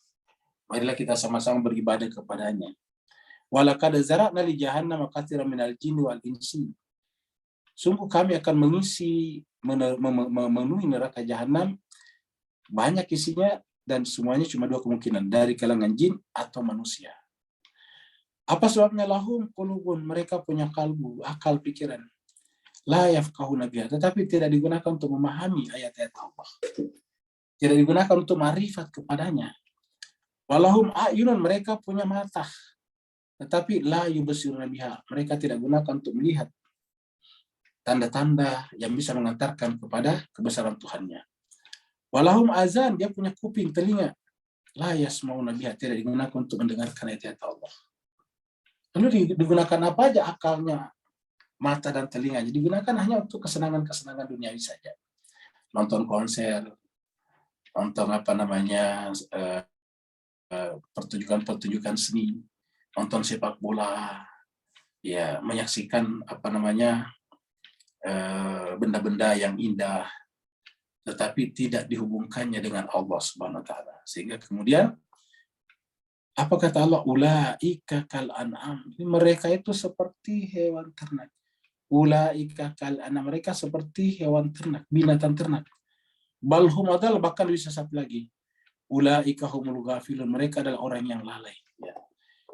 Marilah kita sama-sama beribadah kepadanya. Walaqad zara'na li jahannam katsiran minal jinni wal insi. Sungguh kami akan memenuhi neraka jahanam, banyak isinya, dan semuanya cuma dua kemungkinan, dari kalangan jin atau manusia. Apa sebabnya? Lahum qulubun, mereka punya kalbu, akal pikiran, la yafqahuna biha, tetapi tidak digunakan untuk memahami ayat-ayat Allah. Tidak digunakan untuk ma'rifat kepadanya. Walahum a'yunun, mereka punya mata, tetapi la yubsiruna biha, mereka tidak gunakan untuk melihat tanda-tanda yang bisa mengantarkan kepada kebesaran Tuhannya. Walahum azan, dia punya kuping, telinga, la yasmauna biha, tidak digunakan untuk mendengarkan ayat-ayat Allah. Lalu digunakan apa aja akalnya, mata dan telinganya? Digunakan hanya untuk kesenangan-kesenangan duniawi saja. Nonton konser, nonton pertunjukan seni, nonton sepak bola, ya, menyaksikan benda-benda yang indah, tetapi tidak dihubungkannya dengan Allah Subhanahu wa taala. Sehingga kemudian apa kata Allah? Ulaika kal an'am. Mereka itu seperti hewan ternak. Ulaika kal an'am, mereka seperti hewan ternak, binatang ternak. Bal hum adall, bahkan bisa satu lagi. Ulaika humul ghafilun, mereka adalah orang yang lalai. Ya.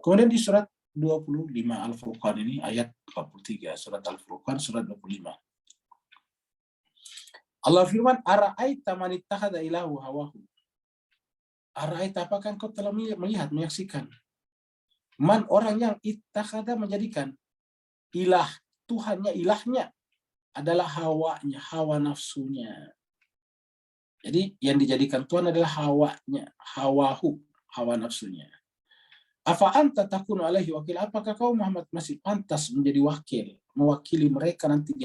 Kemudian di surat 25 Al-Furqan ini ayat 43, surat Al-Furqan surat 25. Allah firman, ara'aita man ittakhadha ilahu hawahu. Ara'aita, apakah engkau telah melihat, menyaksikan, man, orang yang ittakhadha, menjadikan, ilah, Tuhannya, ilahnya adalah hawanya, hawa nafsunya. Jadi yang dijadikan Tuhan adalah hawanya, hawahu, hawa nafsunya. Afa anta takunu alaihi wakil, apakah kau Muhammad masih pantas menjadi wakil, mewakili mereka nanti di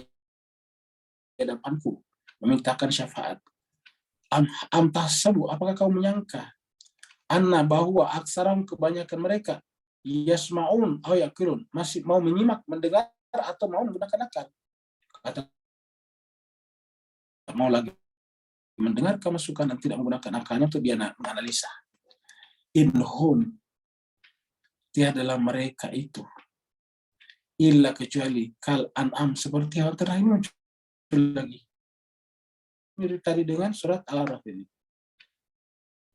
hadapanku, memintakan syafaat? Am tahsabu, apakah kau menyangka, anna, bahwa aksaram, kebanyakan mereka, yasma'un aw yaqilun, masih mau menyimak, mendengar, atau mau menggunakan akal? Kata mau lagi mendengar masukan dan tidak menggunakan akalnya untuk dia menganalisa. Inhum, tiadalah mereka itu, illa, kecuali, kal an'am, seperti hewan ternak. Ini muncul lagi mirip tadi dengan surat Al-Araf ini.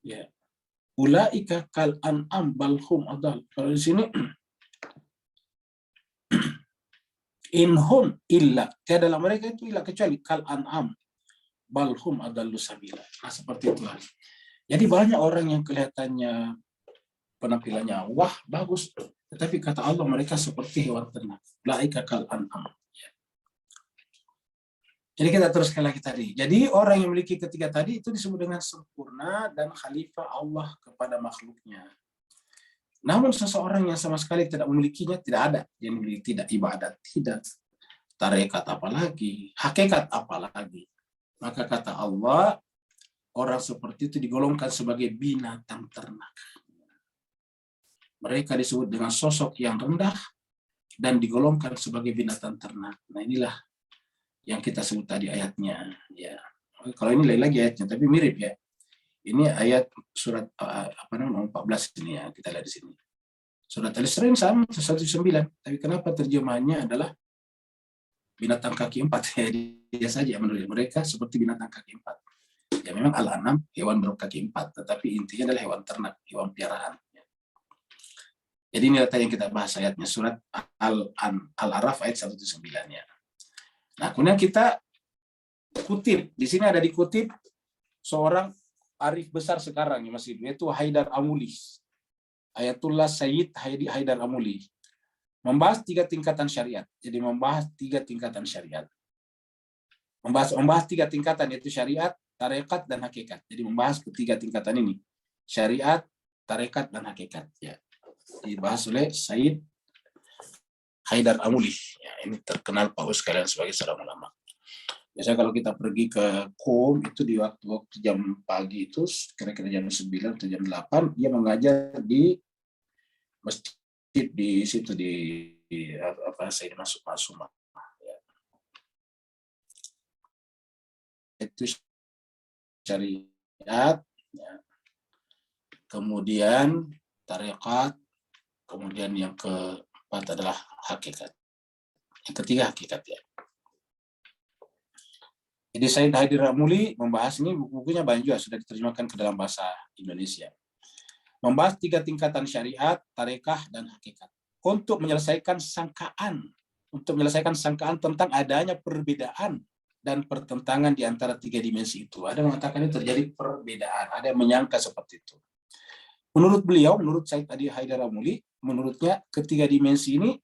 Ya. Ulaika kal an'am bal hum adall. Kalau di sini inhum illa, tiadalah mereka itu illa, kecuali, kal an'am bal hum adallu sabila. Nah, seperti itu. Jadi banyak orang yang kelihatannya penampilannya wah bagus, tetapi kata Allah mereka seperti hewan ternak. Ulaika kal an'am. Jadi kita teruskan lagi tadi. Jadi orang yang memiliki ketiga tadi itu disebut dengan sempurna dan khalifah Allah kepada makhluknya. Namun seseorang yang sama sekali tidak memilikinya, tidak ada. Yang memiliki tidak ibadat, tidak tarekat apalagi, hakikat apalagi. Maka kata Allah, orang seperti itu digolongkan sebagai binatang ternak. Mereka disebut dengan sosok yang rendah dan digolongkan sebagai binatang ternak. Nah, inilah yang kita sebut tadi ayatnya, ya. Kalau ini lain lagi ayatnya, tapi mirip ya. Ini ayat surat 14 ini ya, kita lihat di sini. Surat Al-Isra sama 119, tapi kenapa terjemahannya adalah binatang kaki 4? Ya, dia saja menurut mereka seperti binatang kaki 4. Ya memang al-anam hewan berkaki 4, tetapi intinya adalah hewan ternak, hewan piaraan. Jadi ini data yang kita bahas ayatnya, surat Al-A'raf ayat 179 ya. Nah, kemudian kita kutip, di sini ada dikutip seorang arif besar sekarang ya Mas Ibu, yaitu Haidar Amuli. Ayatullah Sayyid Haidar Amuli. Membahas 3 tingkatan syariat. Jadi membahas 3 tingkatan syariat. Membahas 3 tingkatan, yaitu syariat, tarekat, dan hakikat. Jadi membahas ketiga tingkatan ini. Syariat, tarekat, dan hakikat. Ya. Dibahas oleh Sayyid Haidar Amuli. Ya, ini terkenal Pak sekalian sebagai seorang ulama. Biasanya kalau kita pergi ke KOM itu di waktu jam pagi itu kira-kira jam 9 atau jam 8 dia mengajar di masjid di situ di apa saya masuk ya. Itu syariat ya. Kemudian tarekat, kemudian yang keempat adalah hakikat. Yang ketiga hakikat ya. Jadi Sayyid Haidar Amuli membahas ini, bukunya banyak juga sudah diterjemahkan ke dalam bahasa Indonesia. Membahas 3 tingkatan syariat, tarekah, dan hakikat. Untuk menyelesaikan sangkaan tentang adanya perbedaan dan pertentangan di antara 3 dimensi itu. Ada yang mengatakan ini terjadi perbedaan, ada yang menyangka seperti itu. Menurut beliau, menurut Sayyid Haidar Amuli, menurutnya ketiga dimensi ini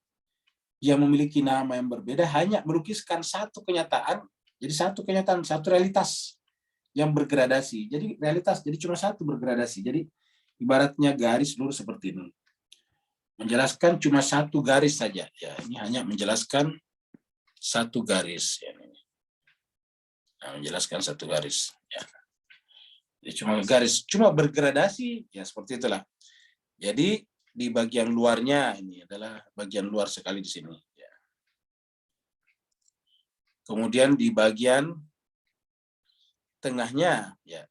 yang memiliki nama yang berbeda hanya melukiskan satu kenyataan. Jadi satu kenyataan, satu realitas yang bergradasi. Jadi realitas, jadi cuma satu bergradasi. Jadi ibaratnya garis lurus seperti ini. Menjelaskan cuma satu garis saja. Ya, ini hanya menjelaskan satu garis. Ya, ini. Nah, menjelaskan satu garis. Ya. Jadi cuma garis, cuma bergradasi. Ya seperti itulah. Jadi di bagian luarnya ini adalah bagian luar sekali di sini. Kemudian di bagian tengahnya, ya,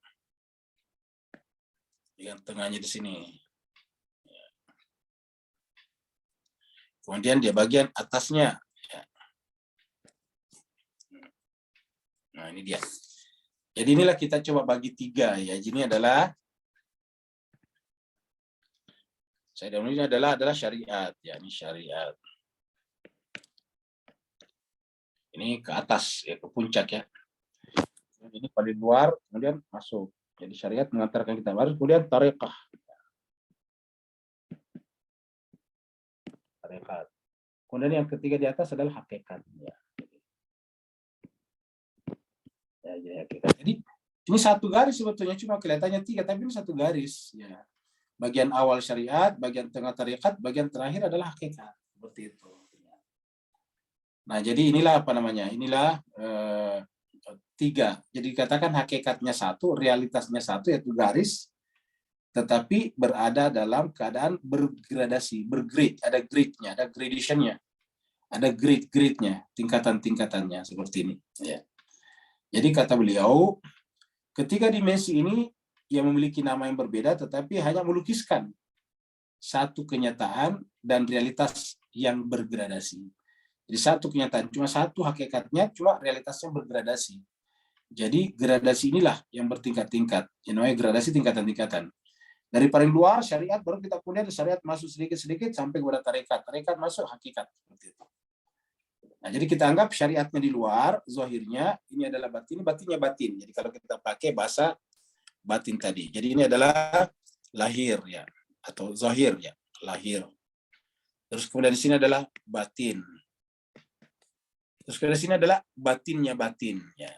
yang tengahnya di sini. Kemudian di bagian atasnya. Ya. Nah ini dia. Jadi inilah kita coba bagi 3 ya. Ini adalah ini adalah syariat. Ya ini syariat. Ini ke atas ya, ke puncak ya. Ini paling luar, kemudian masuk. Jadi syariat mengantarkan kita baru, kemudian tarekah. Tarekat. Kemudian yang ketiga di atas adalah hakikat. Ya. Ya, jadi hakikat. Jadi ini satu garis sebetulnya, cuma kelihatannya 3, tapi ini satu garis. Ya. Bagian awal syariat, bagian tengah tarekat, bagian terakhir adalah hakikat. Seperti itu. Nah, jadi inilah apa namanya? Inilah 3. Jadi dikatakan hakikatnya 1, realitasnya 1 yaitu garis, tetapi berada dalam keadaan bergradasi, bergrade, ada grade-nya, ada gradation-nya, ada grade-grade-nya, tingkatan-tingkatannya seperti ini. Ya. Jadi kata beliau, ketiga dimensi ini yang memiliki nama yang berbeda, tetapi hanya melukiskan satu kenyataan dan realitas yang bergradasi. Jadi satu kenyataan, cuma satu hakikatnya, cuma realitasnya bergradasi. Jadi gradasi inilah yang bertingkat-tingkat. Yang namanya gradasi tingkatan-tingkatan. Dari paling luar syariat, baru kita kemudian syariat masuk sedikit-sedikit sampai kepada tarekat. Tarekat masuk hakikat. Seperti itu. Nah, jadi kita anggap syariatnya di luar, zahirnya, ini adalah batin, batinnya batin. Jadi kalau kita pakai bahasa batin tadi. Jadi ini adalah lahir ya, atau zahir ya, lahir. Terus kemudian di sini adalah batin. Terus kemudian di sini adalah batinnya batin ya.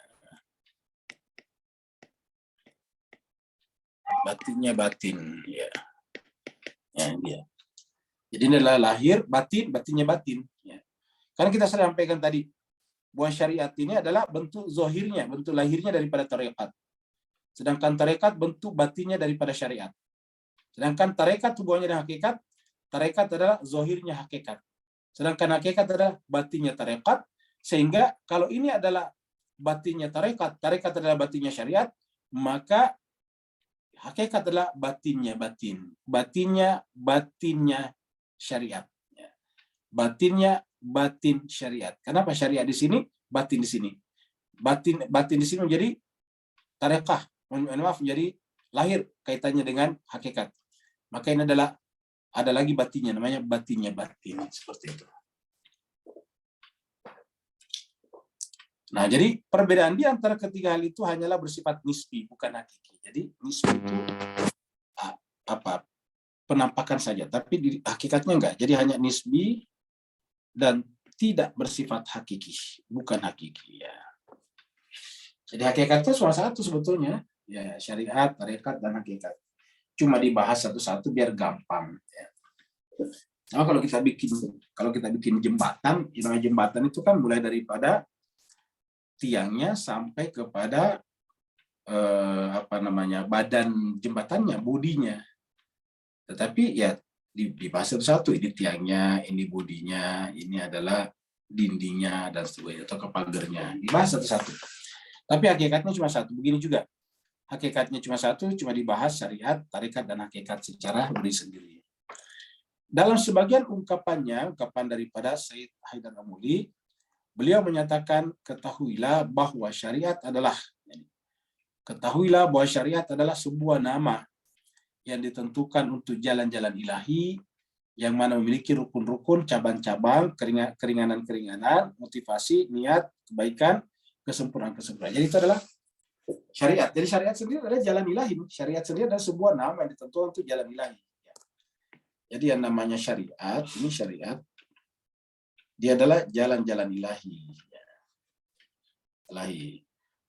Batinnya batin ya. Ya dia. Jadi ini adalah lahir, batin, batinnya batin ya. Karena kita sudah sampaikan tadi bahwa syariat ini adalah bentuk zahirnya, bentuk lahirnya daripada tarekat. Sedangkan tarekat bentuk batinnya daripada syariat. Sedangkan tarekat hubungannya dengan hakikat, tarekat adalah zahirnya hakikat. Sedangkan hakikat adalah batinnya tarekat, sehingga kalau ini adalah batinnya tarekat, tarekat adalah batinnya syariat, maka hakikat adalah batinnya batin. Batinnya syariat. Batinnya batin syariat. Kenapa syariat di sini, batin di sini? Batin di sini menjadi tarekah, menjadi lahir kaitannya dengan hakikat. Maka ini adalah Ada lagi batinnya, namanya batinnya batin, seperti itu. Nah, jadi perbedaan di antara ketiga hal itu hanyalah bersifat nisbi, bukan hakiki. Jadi nisbi itu apa? Penampakan saja, tapi di hakikatnya enggak. Jadi hanya nisbi dan tidak bersifat hakiki, bukan hakiki ya. Jadi hakikatnya cuma satu sebetulnya, ya syariat, tarekat dan hakikat. Cuma dibahas satu-satu biar gampang. Ya. Nah, kalau kita bikin jembatan, namanya jembatan itu kan mulai daripada tiangnya sampai kepada badan jembatannya, bodinya. Tetapi ya dibahas satu-satu, ini tiangnya, ini bodinya, ini adalah dindingnya dan sebagainya atau pagernya. Dibahas satu-satu. Tapi hakikatnya cuma satu. Begini juga. Hakikatnya cuma satu, cuma dibahas syariat, tarekat dan hakikat secara sendiri. Dalam sebagian ungkapan daripada Sayyid Haidar Amuli, beliau menyatakan ketahuilah bahwa syariat adalah sebuah nama yang ditentukan untuk jalan-jalan ilahi yang mana memiliki rukun-rukun, cabang-cabang, keringanan-keringanan, motivasi, niat, kebaikan, kesempurnaan-kesempurnaan. Jadi itu adalah syariat. Jadi syariat sendiri adalah jalan ilahi. Syariat sendiri adalah sebuah nama yang ditentukan untuk jalan ilahi. Jadi yang namanya syariat, ini syariat, dia adalah jalan-jalan ilahi.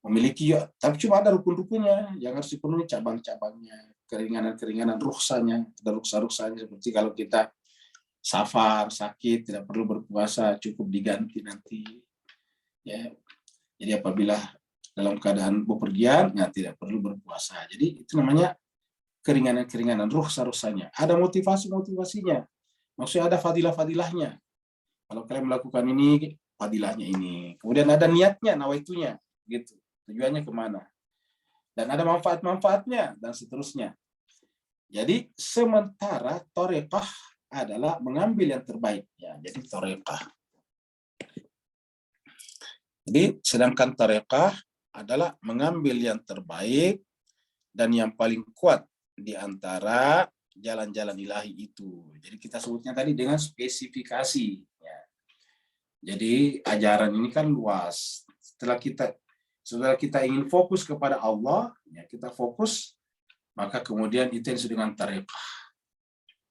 Memiliki, tapi cuma ada rukun-rukunnya yang harus dipenuhi, cabang-cabangnya, keringanan-keringanan, rukhsahnya, ada rukhsah-rukhsahnya, seperti kalau kita safar, sakit, tidak perlu berpuasa, cukup diganti nanti. Ya. Jadi apabila dalam keadaan bepergian, tidak perlu berpuasa. Jadi itu namanya keringanan-keringanan, rukhsah-rukhsahnya. Ada motivasi-motivasinya. Maksudnya ada fadilah-fadilahnya. Kalau kalian melakukan ini, fadilahnya ini. Kemudian ada niatnya, nawaitunya. Gitu. Tujuannya kemana. Dan ada manfaat-manfaatnya, dan seterusnya. Jadi, sementara torekah adalah mengambil yang terbaik. Ya, jadi torekah. Jadi, sedangkan torekah adalah mengambil yang terbaik dan yang paling kuat di antara jalan-jalan ilahi itu. Jadi kita sebutnya tadi dengan spesifikasi. Ya. Jadi ajaran ini kan luas. Setelah kita ingin fokus kepada Allah, ya kita fokus, maka kemudian itu yang disebut dengan tarekah.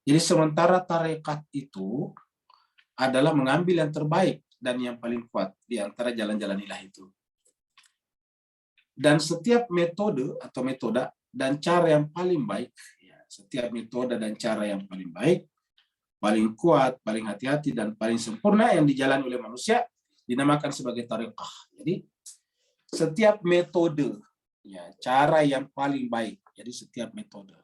Jadi sementara tarekat itu adalah mengambil yang terbaik dan yang paling kuat di antara jalan-jalan ilahi itu. Dan setiap metode atau metoda dan cara yang paling baik, ya, setiap metode dan cara yang paling baik, paling kuat, paling hati-hati, dan paling sempurna yang dijalani oleh manusia dinamakan sebagai tarekah. Jadi setiap metode, ya, cara yang paling baik. Jadi setiap metode.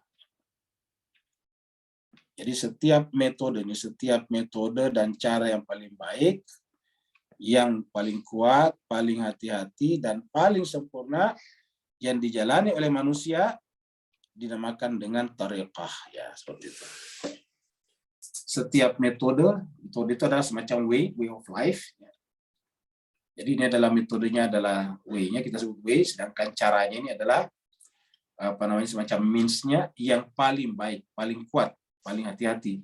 Jadi setiap metode dan cara yang paling baik, yang paling kuat, paling hati-hati, dan paling sempurna yang dijalani oleh manusia dinamakan dengan tarekah, ya seperti itu. Setiap metode itu adalah semacam way of life. Ya. Jadi ini adalah metodenya adalah way-nya, kita sebut way, sedangkan caranya ini adalah semacam means-nya yang paling baik, paling kuat, paling hati-hati,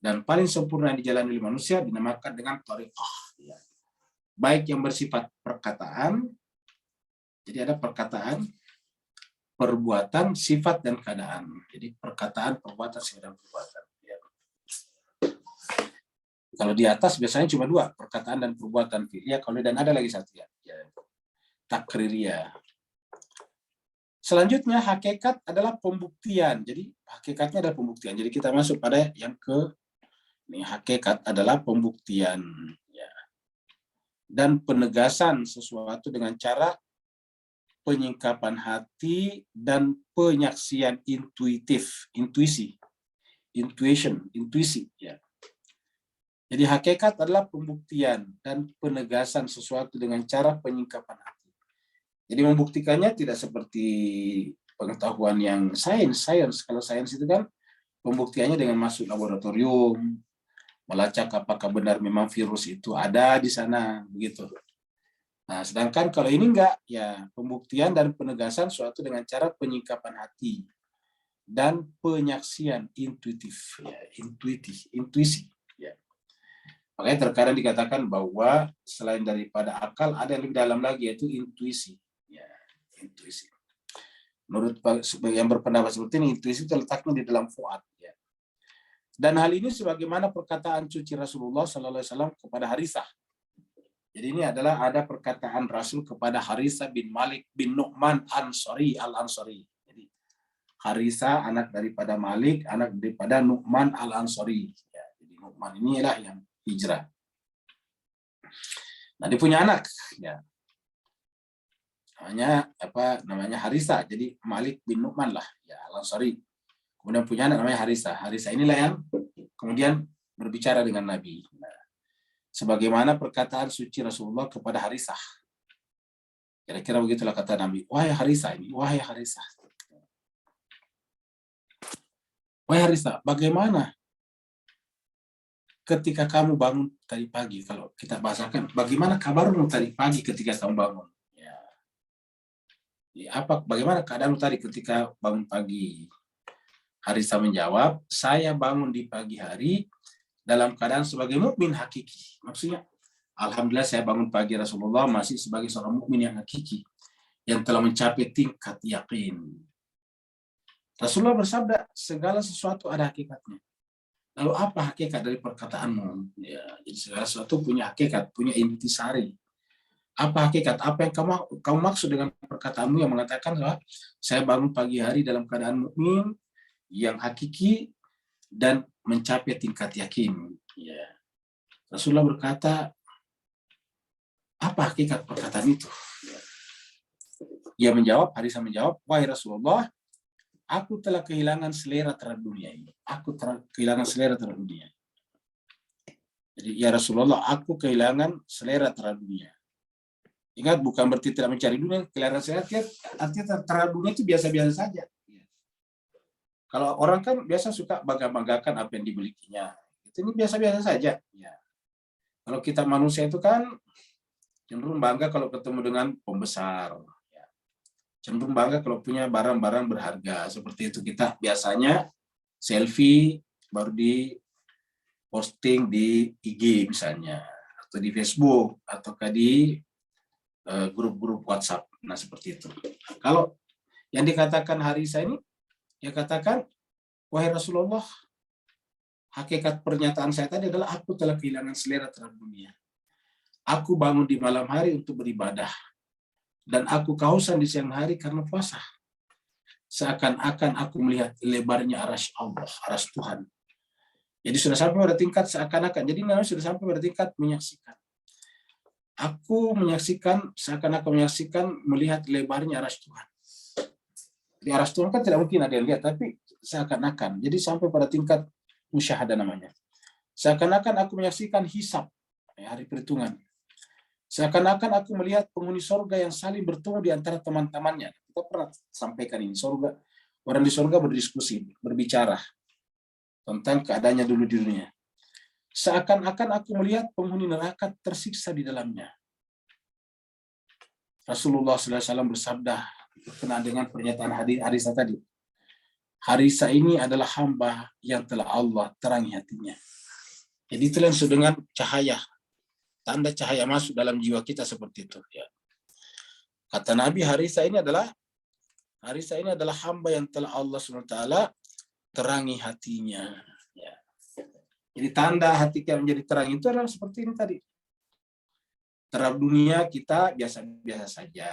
dan paling sempurna yang dijalani oleh manusia dinamakan dengan tarekah. Ya. Baik yang bersifat perkataan, jadi ada perkataan, perbuatan, sifat, dan keadaan. Jadi perkataan, perbuatan, sifat, dan perbuatan. Ya. Kalau di atas biasanya cuma dua, perkataan dan perbuatan. Ya, kalau dan ada lagi satu ya. Takririyah. Selanjutnya hakikat adalah pembuktian. Jadi hakikatnya adalah pembuktian. Jadi kita masuk pada yang hakikat adalah pembuktian. Ya. Dan penegasan sesuatu dengan cara penyingkapan hati dan penyaksian intuisi ya. Jadi hakikat adalah pembuktian dan penegasan sesuatu dengan cara penyingkapan hati. Jadi membuktikannya tidak seperti pengetahuan yang sains. Kalau sains itu kan pembuktiannya dengan masuk laboratorium, melacak apakah benar memang virus itu ada di sana, begitu. Nah, sedangkan kalau ini enggak, ya pembuktian dan penegasan suatu dengan cara penyingkapan hati. dan penyaksian intuitif, ya, intuisi. Ya. Makanya terkadang dikatakan bahwa selain daripada akal ada yang lebih dalam lagi, yaitu intuisi. Ya, intuisi. Menurut yang berpendapat seperti ini, intuisi itu letaknya di dalam fuad. Ya. Dan hal ini sebagaimana perkataan suci Rasulullah SAW kepada Harithah. Jadi ini adalah ada perkataan Rasul kepada Harithah bin Malik bin Nu'man al-Ansari. Jadi Harithah anak daripada Malik, anak daripada Nu'man al-Ansari. Ya, jadi Nu'man inilah yang hijrah. Nah, dia punya anak, ya. Namanya Harithah. Jadi Malik bin Nu'man lah, ya, al-Ansari. Kemudian punya anak namanya Harithah. Harithah inilah yang kemudian berbicara dengan Nabi. Nah, sebagaimana perkataan suci Rasulullah kepada Harithah. Kira-kira begitulah kata Nabi. Wahai Harithah ini, wahai Harithah. Wahai Harithah, bagaimana ketika kamu bangun tadi pagi? Kalau kita bahasakan, bagaimana kabarmu tadi pagi ketika kamu bangun? Ya, bagaimana keadaanmu tadi ketika bangun pagi? Harithah menjawab, saya bangun di pagi hari dalam keadaan sebagai mukmin hakiki. Maksudnya, alhamdulillah saya bangun pagi Rasulullah masih sebagai seorang mukmin yang hakiki, yang telah mencapai tingkat yakin. Rasulullah bersabda, segala sesuatu ada hakikatnya. Lalu apa hakikat dari perkataanmu? Ya, jadi segala sesuatu punya hakikat, punya intisari. Apa hakikat? Apa yang kamu maksud dengan perkataanmu yang mengatakan bahwa saya bangun pagi hari dalam keadaan mukmin yang hakiki dan mencapai tingkat yakin. Ya. Rasulullah berkata, apa hakikat perkataan itu? Harithah menjawab, wahai Rasulullah, aku telah kehilangan selera terhadap dunia ini. Aku telah kehilangan selera terhadap dunia. Jadi, ya Rasulullah, aku kehilangan selera terhadap dunia. Ingat, bukan berarti tidak mencari dunia, kehilangan selera, artinya terhadap dunia itu biasa-biasa saja. Kalau orang kan biasa suka bangga-banggakan apa yang dimilikinya. Ini biasa-biasa saja. Ya. Kalau kita manusia itu kan cenderung bangga kalau ketemu dengan pembesar. Ya. Cenderung bangga kalau punya barang-barang berharga. Seperti itu kita biasanya selfie baru di posting di IG misalnya. Atau di Facebook. Atau di grup-grup WhatsApp. Nah seperti itu. Kalau yang dikatakan Harithah ini, dia katakan, wahai Rasulullah, hakikat pernyataan saya tadi adalah aku telah kehilangan selera terhadap dunia. Aku bangun di malam hari untuk beribadah. Dan aku kehausan di siang hari karena puasa. Seakan-akan aku melihat lebarnya arasy Allah, arasy Tuhan. Jadi sudah sampai pada tingkat seakan-akan. Jadi namanya sudah sampai pada tingkat menyaksikan. Aku menyaksikan, seakan-akan menyaksikan melihat lebarnya arasy Tuhan. Di arasy Tuhan kan tidak mungkin ada yang lihat, tapi seakan-akan. Jadi sampai pada tingkat musyahadah namanya. Seakan-akan aku menyaksikan hisab, hari perhitungan. Seakan-akan aku melihat penghuni sorga yang saling bertemu di antara teman-temannya. Kita pernah sampaikan ini, sorga. Orang di sorga berdiskusi, berbicara tentang keadaannya dulu di dunia. Seakan-akan aku melihat penghuni neraka tersiksa di dalamnya. Rasulullah SAW bersabda, berkenaan dengan pernyataan Harithah tadi. Harithah ini adalah hamba yang telah Allah terangi hatinya. Jadi itu langsung dengan cahaya. Tanda cahaya masuk dalam jiwa kita seperti itu. Ya. Kata Nabi, Harithah ini adalah hamba yang telah Allah SWT terangi hatinya. Ya. Jadi tanda hati kita menjadi terang itu adalah seperti ini tadi. Terhadap dunia kita biasa-biasa saja.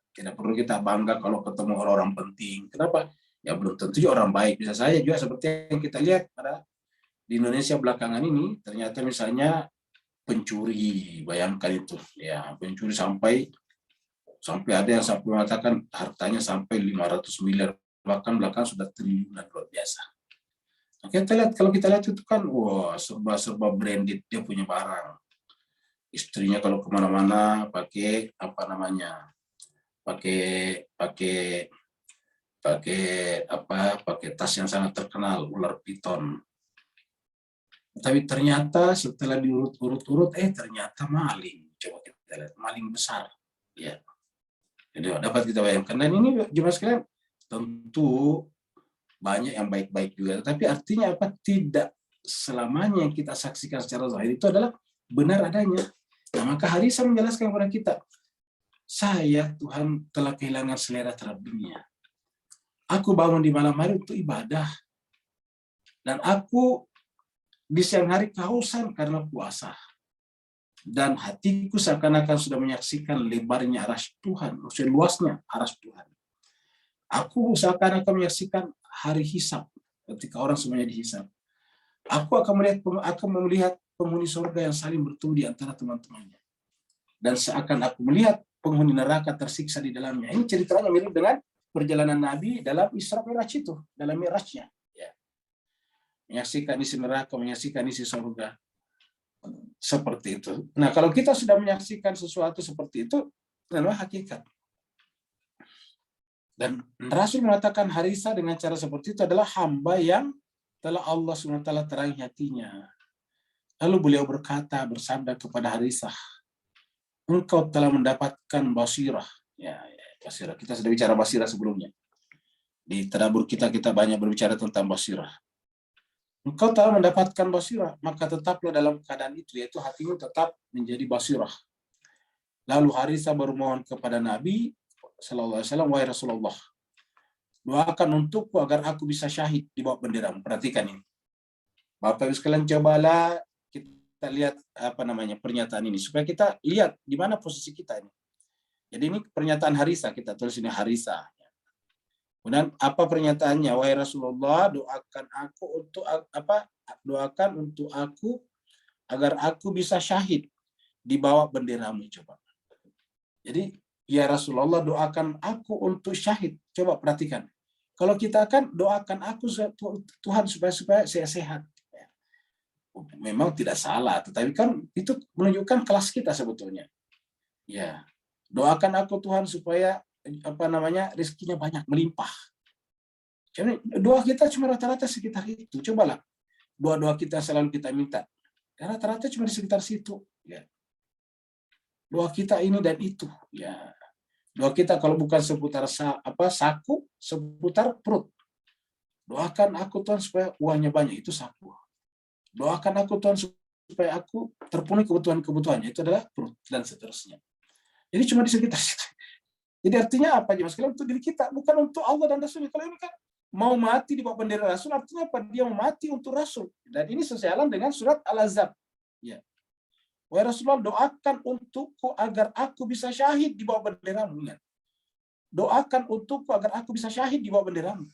Tidak perlu kita bangga kalau ketemu orang-orang penting. Kenapa? Ya belum tentu orang baik. Bisa saja juga seperti yang kita lihat pada di Indonesia belakangan ini, ternyata misalnya pencuri, bayangkan itu. Ya, pencuri sampai ada yang sampai mengatakan hartanya sampai 500 miliar. Bahkan belakang sudah triliunan, luar biasa. Nah, kalau kita lihat itu kan, wah serba branded, dia punya barang. Istrinya kalau kemana-mana pakai pakai tas yang sangat terkenal, ular piton. Tapi ternyata setelah diurut-urut, ternyata maling. Coba kita lihat, maling besar. Ya. Jadi dapat kita bayangkan. Dan ini jemaah sekalian, tentu banyak yang baik-baik juga. Tapi artinya apa? Tidak selamanya yang kita saksikan secara zahir itu adalah benar adanya. Nah, maka Harisa menjelaskan kepada kita, saya Tuhan telah kehilangan selera terhadap dunia. Aku bangun di malam hari untuk ibadah. Dan aku di siang hari kehausan karena puasa. Dan hatiku seakan-akan sudah menyaksikan lebarnya arasy Tuhan, maksudnya luasnya arasy Tuhan. Aku seakan-akan menyaksikan hari hisab, ketika orang semuanya dihisab. Aku akan melihat penghuni surga yang saling bertemu di antara teman-temannya. Dan seakan aku melihat penghuni neraka tersiksa di dalamnya. Ini ceritanya mirip dengan perjalanan Nabi dalam Isra Mi'raj itu, dalam Mi'rajnya. Ya. Menyaksikan isi neraka, menyaksikan isi surga. Seperti itu. Nah, kalau kita sudah menyaksikan sesuatu seperti itu, adalah hakikat. Dan Rasul mengatakan Harisa dengan cara seperti itu adalah hamba yang telah Allah SWT terangi hatinya. Lalu beliau bersabda kepada Harisa, engkau telah mendapatkan basirah. Ya, basirah. Kita sudah bicara basirah sebelumnya. Di tadabbur kita banyak berbicara tentang basirah. Engkau telah mendapatkan basirah, maka tetaplah dalam keadaan itu, yaitu hatimu tetap menjadi basirah. Lalu Harisa bermohon kepada Nabi Sallallahu Alaihi Wasallam, wahai Rasulullah, doakan untukku agar aku bisa syahid di bawah benderamu. Perhatikan ini, Bapak Ibu sekalian, cobalah kita lihat pernyataan ini supaya kita lihat di mana posisi kita ini. Jadi ini pernyataan Harisa, kita tulis ini Harisa. Kemudian apa pernyataannya? Wahai Rasulullah, doakan untuk aku agar aku bisa syahid di bawah benderamu. Coba. Jadi ya Rasulullah, doakan aku untuk syahid. Coba perhatikan. Kalau kita akan doakan aku Tuhan supaya saya sehat. Memang tidak salah, tetapi kan itu menunjukkan kelas kita sebetulnya. Ya, doakan aku Tuhan supaya rezekinya banyak, melimpah. Jadi doa kita cuma rata-rata sekitar itu. Cobalah doa-doa kita selalu kita minta. Rata-rata cuma di sekitar situ. Ya. Doa kita ini dan itu. Ya. Doa kita kalau bukan seputar saku, seputar perut. Doakan aku Tuhan supaya uangnya banyak, itu saku. Doakan aku Tuhan supaya aku terpenuhi kebutuhannya, itu adalah perut, dan seterusnya. Jadi cuma di sekitar situ. Jadi artinya apa? Jemaah sekalian, untuk diri kita, bukan untuk Allah dan Rasulnya. Kalau ini kan mau mati di bawah bendera Rasul, artinya apa? Dia mau mati untuk Rasul. Dan ini sejalan dengan surat Al-Ahzab. Ya. Wahai Rasulullah, doakan untukku agar aku bisa syahid di bawah benderamu. Doakan untukku agar aku bisa syahid di bawah benderamu.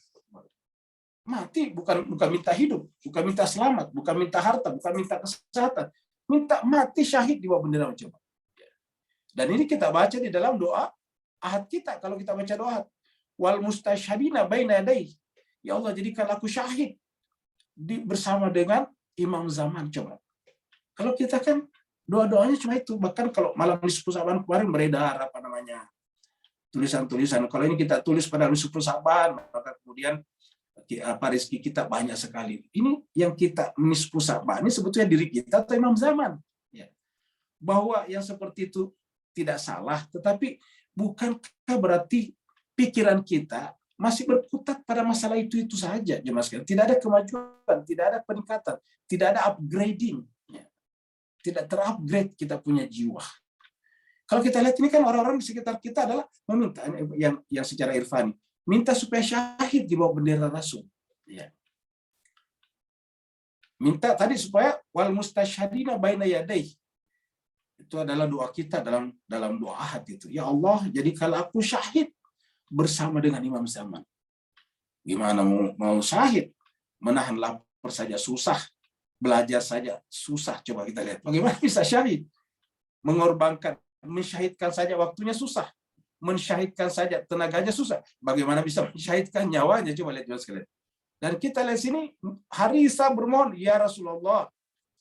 Mati bukan minta hidup, bukan minta selamat, bukan minta harta, bukan minta kesehatan. Minta mati syahid di bawah benderamu. Coba. Dan ini kita baca di dalam doa ahad kita. Kalau kita baca doa ahad, wal mustasyhadina baina yadai. Ya Allah, jadikan aku syahid bersama dengan imam zaman. Coba. Kalau kita kan doa-doanya cuma itu. Bahkan kalau malam nisfu Sa'ban kemarin beredar tulisan-tulisan. Kalau ini kita tulis pada nisfu Sa'ban, maka kemudian rezeki kita banyak sekali. Ini yang kita nisfu Sa'ban ini sebetulnya diri kita atau imam zaman. Ya. Bahwa yang seperti itu tidak salah, tetapi bukankah berarti pikiran kita masih berkutat pada masalah itu saja, jemaah sekalian? Tidak ada kemajuan, tidak ada peningkatan, tidak ada upgrading, tidak terupgrade kita punya jiwa. Kalau kita lihat ini kan orang-orang di sekitar kita adalah meminta yang secara irfani, minta supaya syahid di bawah bendera Rasul. Ya. Minta tadi supaya wal mustasyhadina baina yadai. Itu adalah doa kita dalam doa ahad itu. Ya Allah, jadikanlah aku syahid bersama dengan imam zaman. Gimana mau syahid? Menahan lapar saja susah, belajar saja susah. Coba kita lihat bagaimana bisa syahid. Mengorbankan, mensyahidkan saja waktunya susah. Mensyahidkan saja tenaganya susah. Bagaimana bisa mensyahidkan nyawanya? Coba lihat sekalian. Dan kita lihat sini, Harisa bermohon, ya Rasulullah,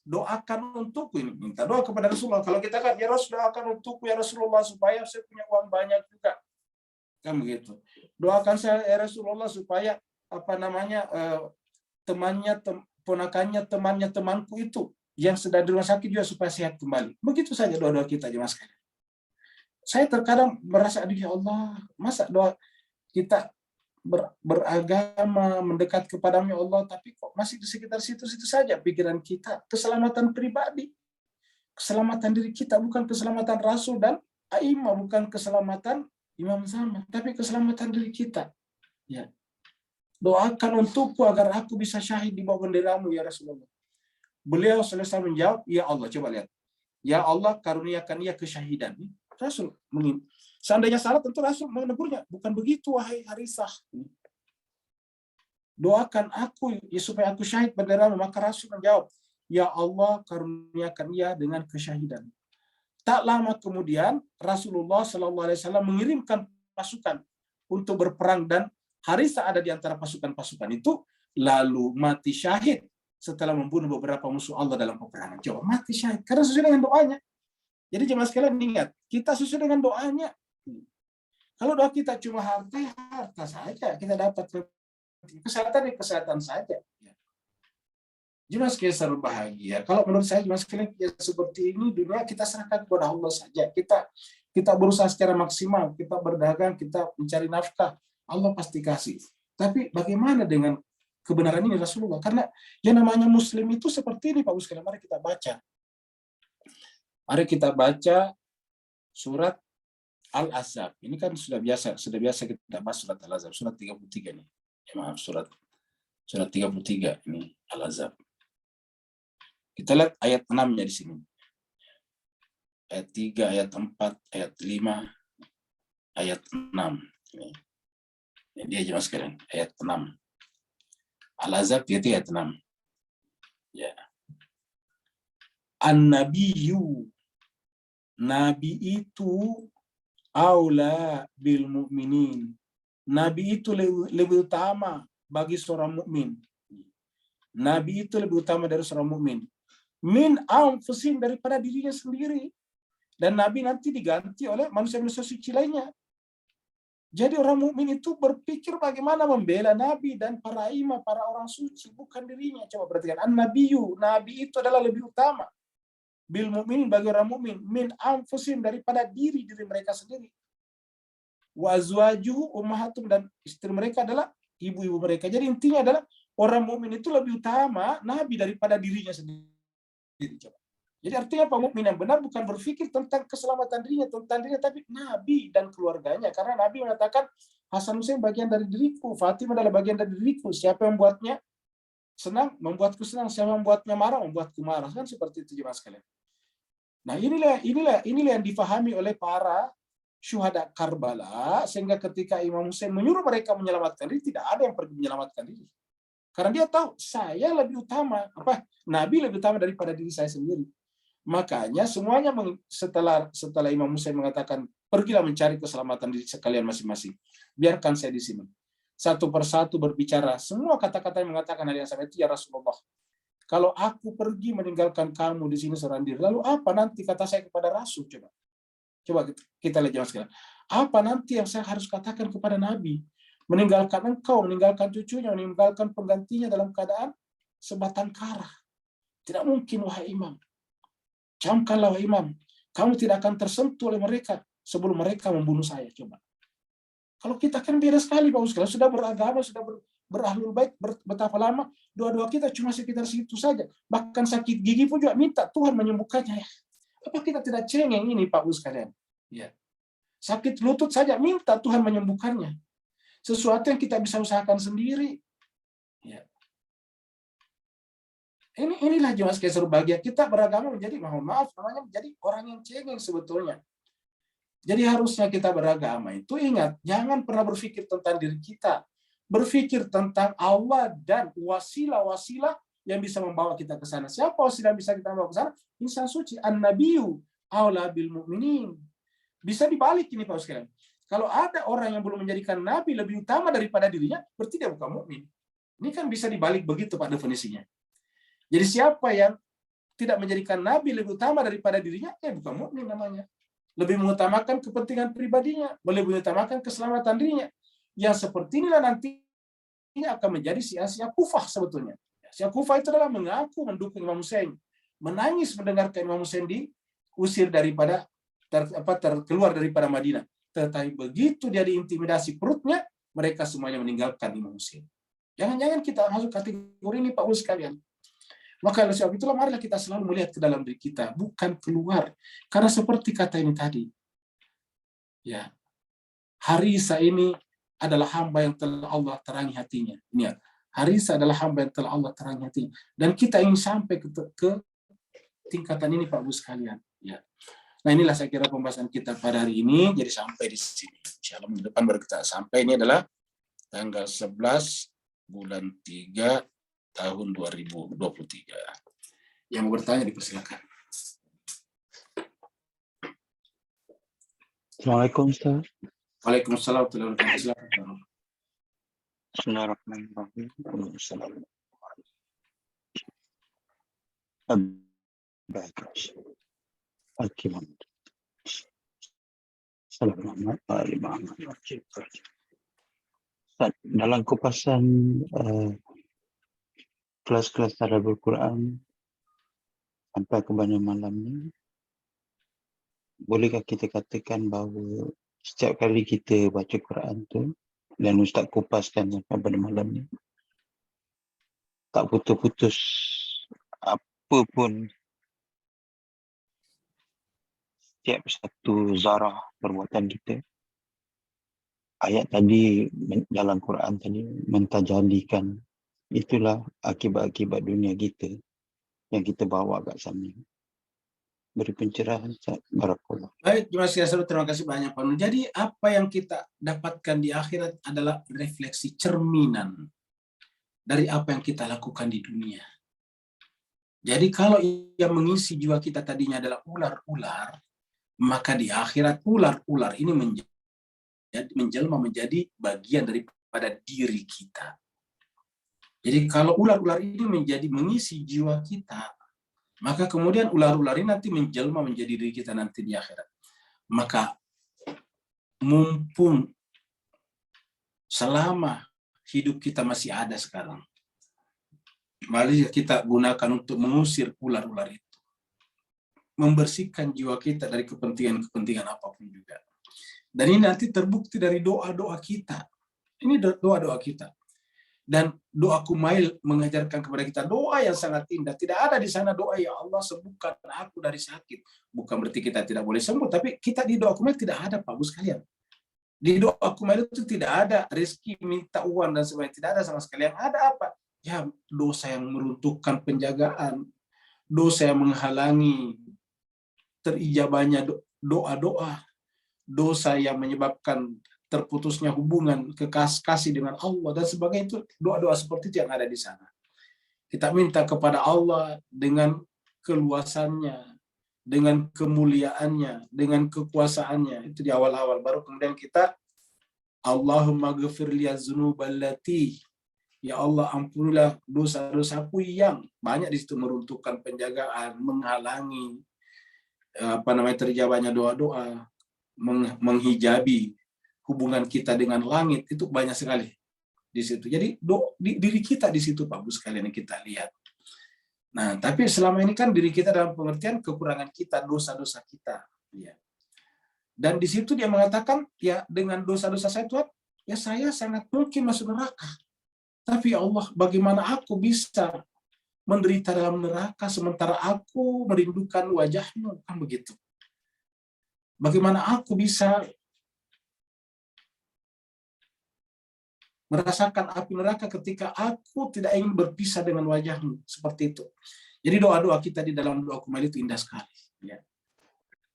doakan untukku. Ini minta doa kepada Rasulullah. Kalau kita kan, ya Rasul, doakan untukku ya Rasulullah supaya saya punya uang banyak juga. Kan begitu. Doakan saya ya Rasulullah supaya ponakannya, temanku itu yang sedang di rumah sakit juga supaya sehat kembali. Begitu saja doa-doa kita, jemaah sekalian. Saya terkadang merasa, aduh ya Allah, masa doa kita beragama, mendekat kepada-Nya Allah, tapi kok masih di sekitar situ-situ saja pikiran kita. Keselamatan pribadi, keselamatan diri kita, bukan keselamatan Rasul dan A'immah, bukan keselamatan Imam Zaman, tapi keselamatan diri kita. Ya. Doakan untukku agar aku bisa syahid di bawah benderamu ya Rasulullah. Beliau selesai menjawab, ya Allah, coba lihat. Ya Allah, karuniakan ia kesyahidan. Rasul mengingat. Seandainya salah, tentu Rasul menegurnya. Bukan begitu, wahai Harisah. Doakan aku ya, supaya aku syahid benderamu. Maka Rasul menjawab, ya Allah, karuniakan ia dengan kesyahidan. Tak lama kemudian, Rasulullah SAW mengirimkan pasukan untuk berperang, dan Harisah ada di antara pasukan-pasukan itu, lalu mati syahid setelah membunuh beberapa musuh Allah dalam peperangan. Coba mati syahid, karena sesuai dengan doanya. Jadi jemaah sekalian ingat, kita sesuai dengan doanya. Kalau doa kita cuma harta saja, kita dapat kesehatan saja. Jemaah sekalian bahagia. Kalau menurut saya jemaah sekalian ya seperti ini, dunia kita serahkan kepada Allah saja. Kita berusaha secara maksimal, kita berdagang, kita mencari nafkah, Allah pasti kasih. Tapi bagaimana dengan kebenaran ini Rasulullah? Karena yang namanya Muslim itu seperti ini Pak sekalian. Mari kita baca. Mari kita baca surat Al-Ahzab. Ini kan sudah biasa kita bahas surat Al-Ahzab, surat 33 nih. Maaf, surat 33 ini Al-Ahzab. Kita lihat ayat 6-nya di sini. Ayat 3, ayat 4, ayat 5, ayat 6. Ini dia jemaah sekalian, ayat 6. Al-Ahzab 33 ayat 6. Ya. An-nabiyyu, nabi itu aula bil mu'minin. Nabi itu lebih utama bagi seorang mukmin. Nabi itu lebih utama dari seorang mukmin. Min anfusin, daripada dirinya sendiri. Dan Nabi nanti diganti oleh manusia-manusia suci lainnya. Jadi orang mukmin itu berpikir bagaimana membela Nabi dan para imam, para orang suci, bukan dirinya. Coba perhatikan, an-nabiyyu, Nabi itu adalah lebih utama bil mukminin, bagi orang mukmin, min anfusin, daripada diri mereka sendiri. Wa azwajuhu ummahatum, dan istri mereka adalah ibu-ibu mereka. Jadi intinya adalah orang mukmin itu lebih utama Nabi daripada dirinya sendiri. Coba. Jadi artinya Pak, mukmin yang benar bukan berpikir tentang keselamatan dirinya, tapi Nabi dan keluarganya. Karena Nabi mengatakan, Hasan Hussein bagian dari diriku, Fatimah adalah bagian dari diriku. Siapa yang membuatnya senang, membuatku senang. Siapa yang membuatnya marah, membuatku marah. Kan seperti itu jemaah sekalian. Nah, inilah yang difahami oleh para syuhada Karbala, sehingga ketika Imam Hussein menyuruh mereka menyelamatkan diri, tidak ada yang pergi menyelamatkan diri. Karena dia tahu, saya lebih utama, Nabi lebih utama daripada diri saya sendiri. Makanya semuanya setelah Imam Hussein mengatakan, pergilah mencari keselamatan diri sekalian masing-masing. Biarkan saya di sini. Satu persatu berbicara, semua kata-kata yang mengatakan hal yang sama itu, ya Rasulullah, kalau aku pergi meninggalkan kamu di sini seorang diri, lalu apa nanti kata saya kepada Rasul? Coba kita lihat jemaah sekalian. Apa nanti yang saya harus katakan kepada Nabi? Meninggalkan engkau, meninggalkan cucunya, meninggalkan penggantinya dalam keadaan sebatang kara. Tidak mungkin, wahai imam. Camkanlah, wahai imam. Kamu tidak akan tersentuh oleh mereka sebelum mereka membunuh saya. Coba. Kalau kita kan beda sekali, Pak Ustaz. Sudah beragama, sudah berahlul bait, betapa lama, doa-doa kita cuma sekitar situ saja. Bahkan sakit gigi pun juga minta Tuhan menyembuhkannya. Ya. Apa kita tidak cengeng ini, Pak Ustaz kalian? Ya. Sakit lutut saja minta Tuhan menyembuhkannya. Sesuatu yang kita bisa usahakan sendiri. Ya. Inilah jemaah sekalian seru bahagia. Kita beragama menjadi, mohon maaf, namanya menjadi orang yang cengeng sebetulnya. Jadi harusnya kita beragama itu ingat, jangan pernah berpikir tentang diri kita. Berpikir tentang Allah dan wasilah-wasilah yang bisa membawa kita ke sana. Siapa wasilah yang bisa kita bawa ke sana? Insan suci. An-nabiyyu aula bil mu'minin. Bisa dibalik ini Pak sekalian. Kalau ada orang yang belum menjadikan Nabi lebih utama daripada dirinya, berarti dia bukan mukmin. Ini kan bisa dibalik begitu Pak definisinya. Jadi siapa yang tidak menjadikan Nabi lebih utama daripada dirinya, bukan mukmin namanya. Lebih mengutamakan kepentingan pribadinya, lebih mengutamakan keselamatan dirinya. Yang seperti inilah nantinya akan menjadi Syiah Kufah sebetulnya. Syiah Kufah itu adalah mengaku mendukung Imam Hussein, menangis mendengarkan Imam Hussein diusir daripada keluar daripada Madinah. Tetapi begitu dia diintimidasi perutnya, mereka semuanya meninggalkan di Mesir. Jangan-jangan kita masuk kategori ini Pak Bos sekalian. Maka oleh sebab itulah marilah kita selalu melihat ke dalam diri kita, bukan keluar. Karena seperti kata ini tadi, ya, Harisa ini adalah hamba yang telah Allah terangi hatinya. Ingat, Harisa adalah hamba yang telah Allah terangi hatinya. Dan kita ingin sampai ke tingkatan ini Pak Bos sekalian. Ya. Nah inilah saya kira pembahasan kita pada hari ini. Jadi sampai di sini. Insyaallah minggu depan baru kita sampai. Ini adalah tanggal 11 bulan 3 tahun 2023. Yang mau bertanya dipersilakan. Assalamualaikum Ustaz. Waalaikumsalam warahmatullahi wabarakatuh. Silakan. Bismillahirrahmanirrahim. Dalam kupasan kelas-kelas tadabbur Quran sampai ke banyak malam ni, bolehkah kita katakan bahawa setiap kali kita baca Quran tu dan Ustaz kupaskan sampai pada malam ni, tak putus-putus apa pun setiap satu zarah perbuatan kita, ayat tadi dalam Quran tadi mentajalikan, itulah akibat-akibat dunia kita yang kita bawa kat sana. Beri pencerahan Ustaz. Barakallah. Baik, terima kasih banyak Pak Nur. Jadi apa yang kita dapatkan di akhirat adalah refleksi cerminan dari apa yang kita lakukan di dunia. Jadi kalau yang mengisi jiwa kita tadinya adalah ular-ular, maka di akhirat ular-ular ini menjelma menjadi bagian daripada diri kita. Jadi kalau ular-ular ini mengisi jiwa kita, maka kemudian ular-ular ini nanti menjelma menjadi diri kita nanti di akhirat. Maka mumpung selama hidup kita masih ada sekarang, mari kita gunakan untuk mengusir ular-ular itu. Membersihkan jiwa kita dari kepentingan-kepentingan apapun juga. Dan ini nanti terbukti dari doa-doa kita. Ini doa-doa kita. Dan doa Kumail mengajarkan kepada kita doa yang sangat indah. Tidak ada di sana doa ya Allah sembuhkan aku dari sakit. Bukan berarti kita tidak boleh sembuh, tapi kita di doa Kumail tidak ada Pak Bos sekalian. Di doa Kumail itu tidak ada rezeki, minta uang dan sebagainya, tidak ada sama sekali. Yang ada apa? Ya dosa yang meruntuhkan penjagaan, dosa yang menghalangi terijabahnya doa-doa, dosa yang menyebabkan terputusnya hubungan kekasih dengan Allah dan sebagainya. Itu doa-doa seperti itu yang ada di sana. Kita minta kepada Allah dengan keluasannya, dengan kemuliaannya, dengan kekuasaannya. Itu di awal-awal. Baru kemudian kita Allahumma ghafir li dzunuballati, ya Allah ampunilah dosa-dosaku yang banyak. Di situ meruntuhkan penjagaan, menghalangi terjabahnya doa-doa, menghijabi hubungan kita dengan langit, itu banyak sekali di situ. Jadi diri kita di situ Pak Bos sekalian yang kita lihat. Nah, tapi selama ini kan diri kita dalam pengertian kekurangan kita, dosa-dosa kita. Ya. Dan di situ dia mengatakan, ya dengan dosa-dosa saya Tuhan, ya saya sangat mungkin masuk neraka. Tapi ya Allah, bagaimana aku bisa menderita dalam neraka sementara aku merindukan wajah-Mu, kan begitu. Bagaimana aku bisa merasakan api neraka ketika aku tidak ingin berpisah dengan wajah-Mu, seperti itu. Jadi doa-doa kita di dalam doa Kumail itu indah sekali. Ya.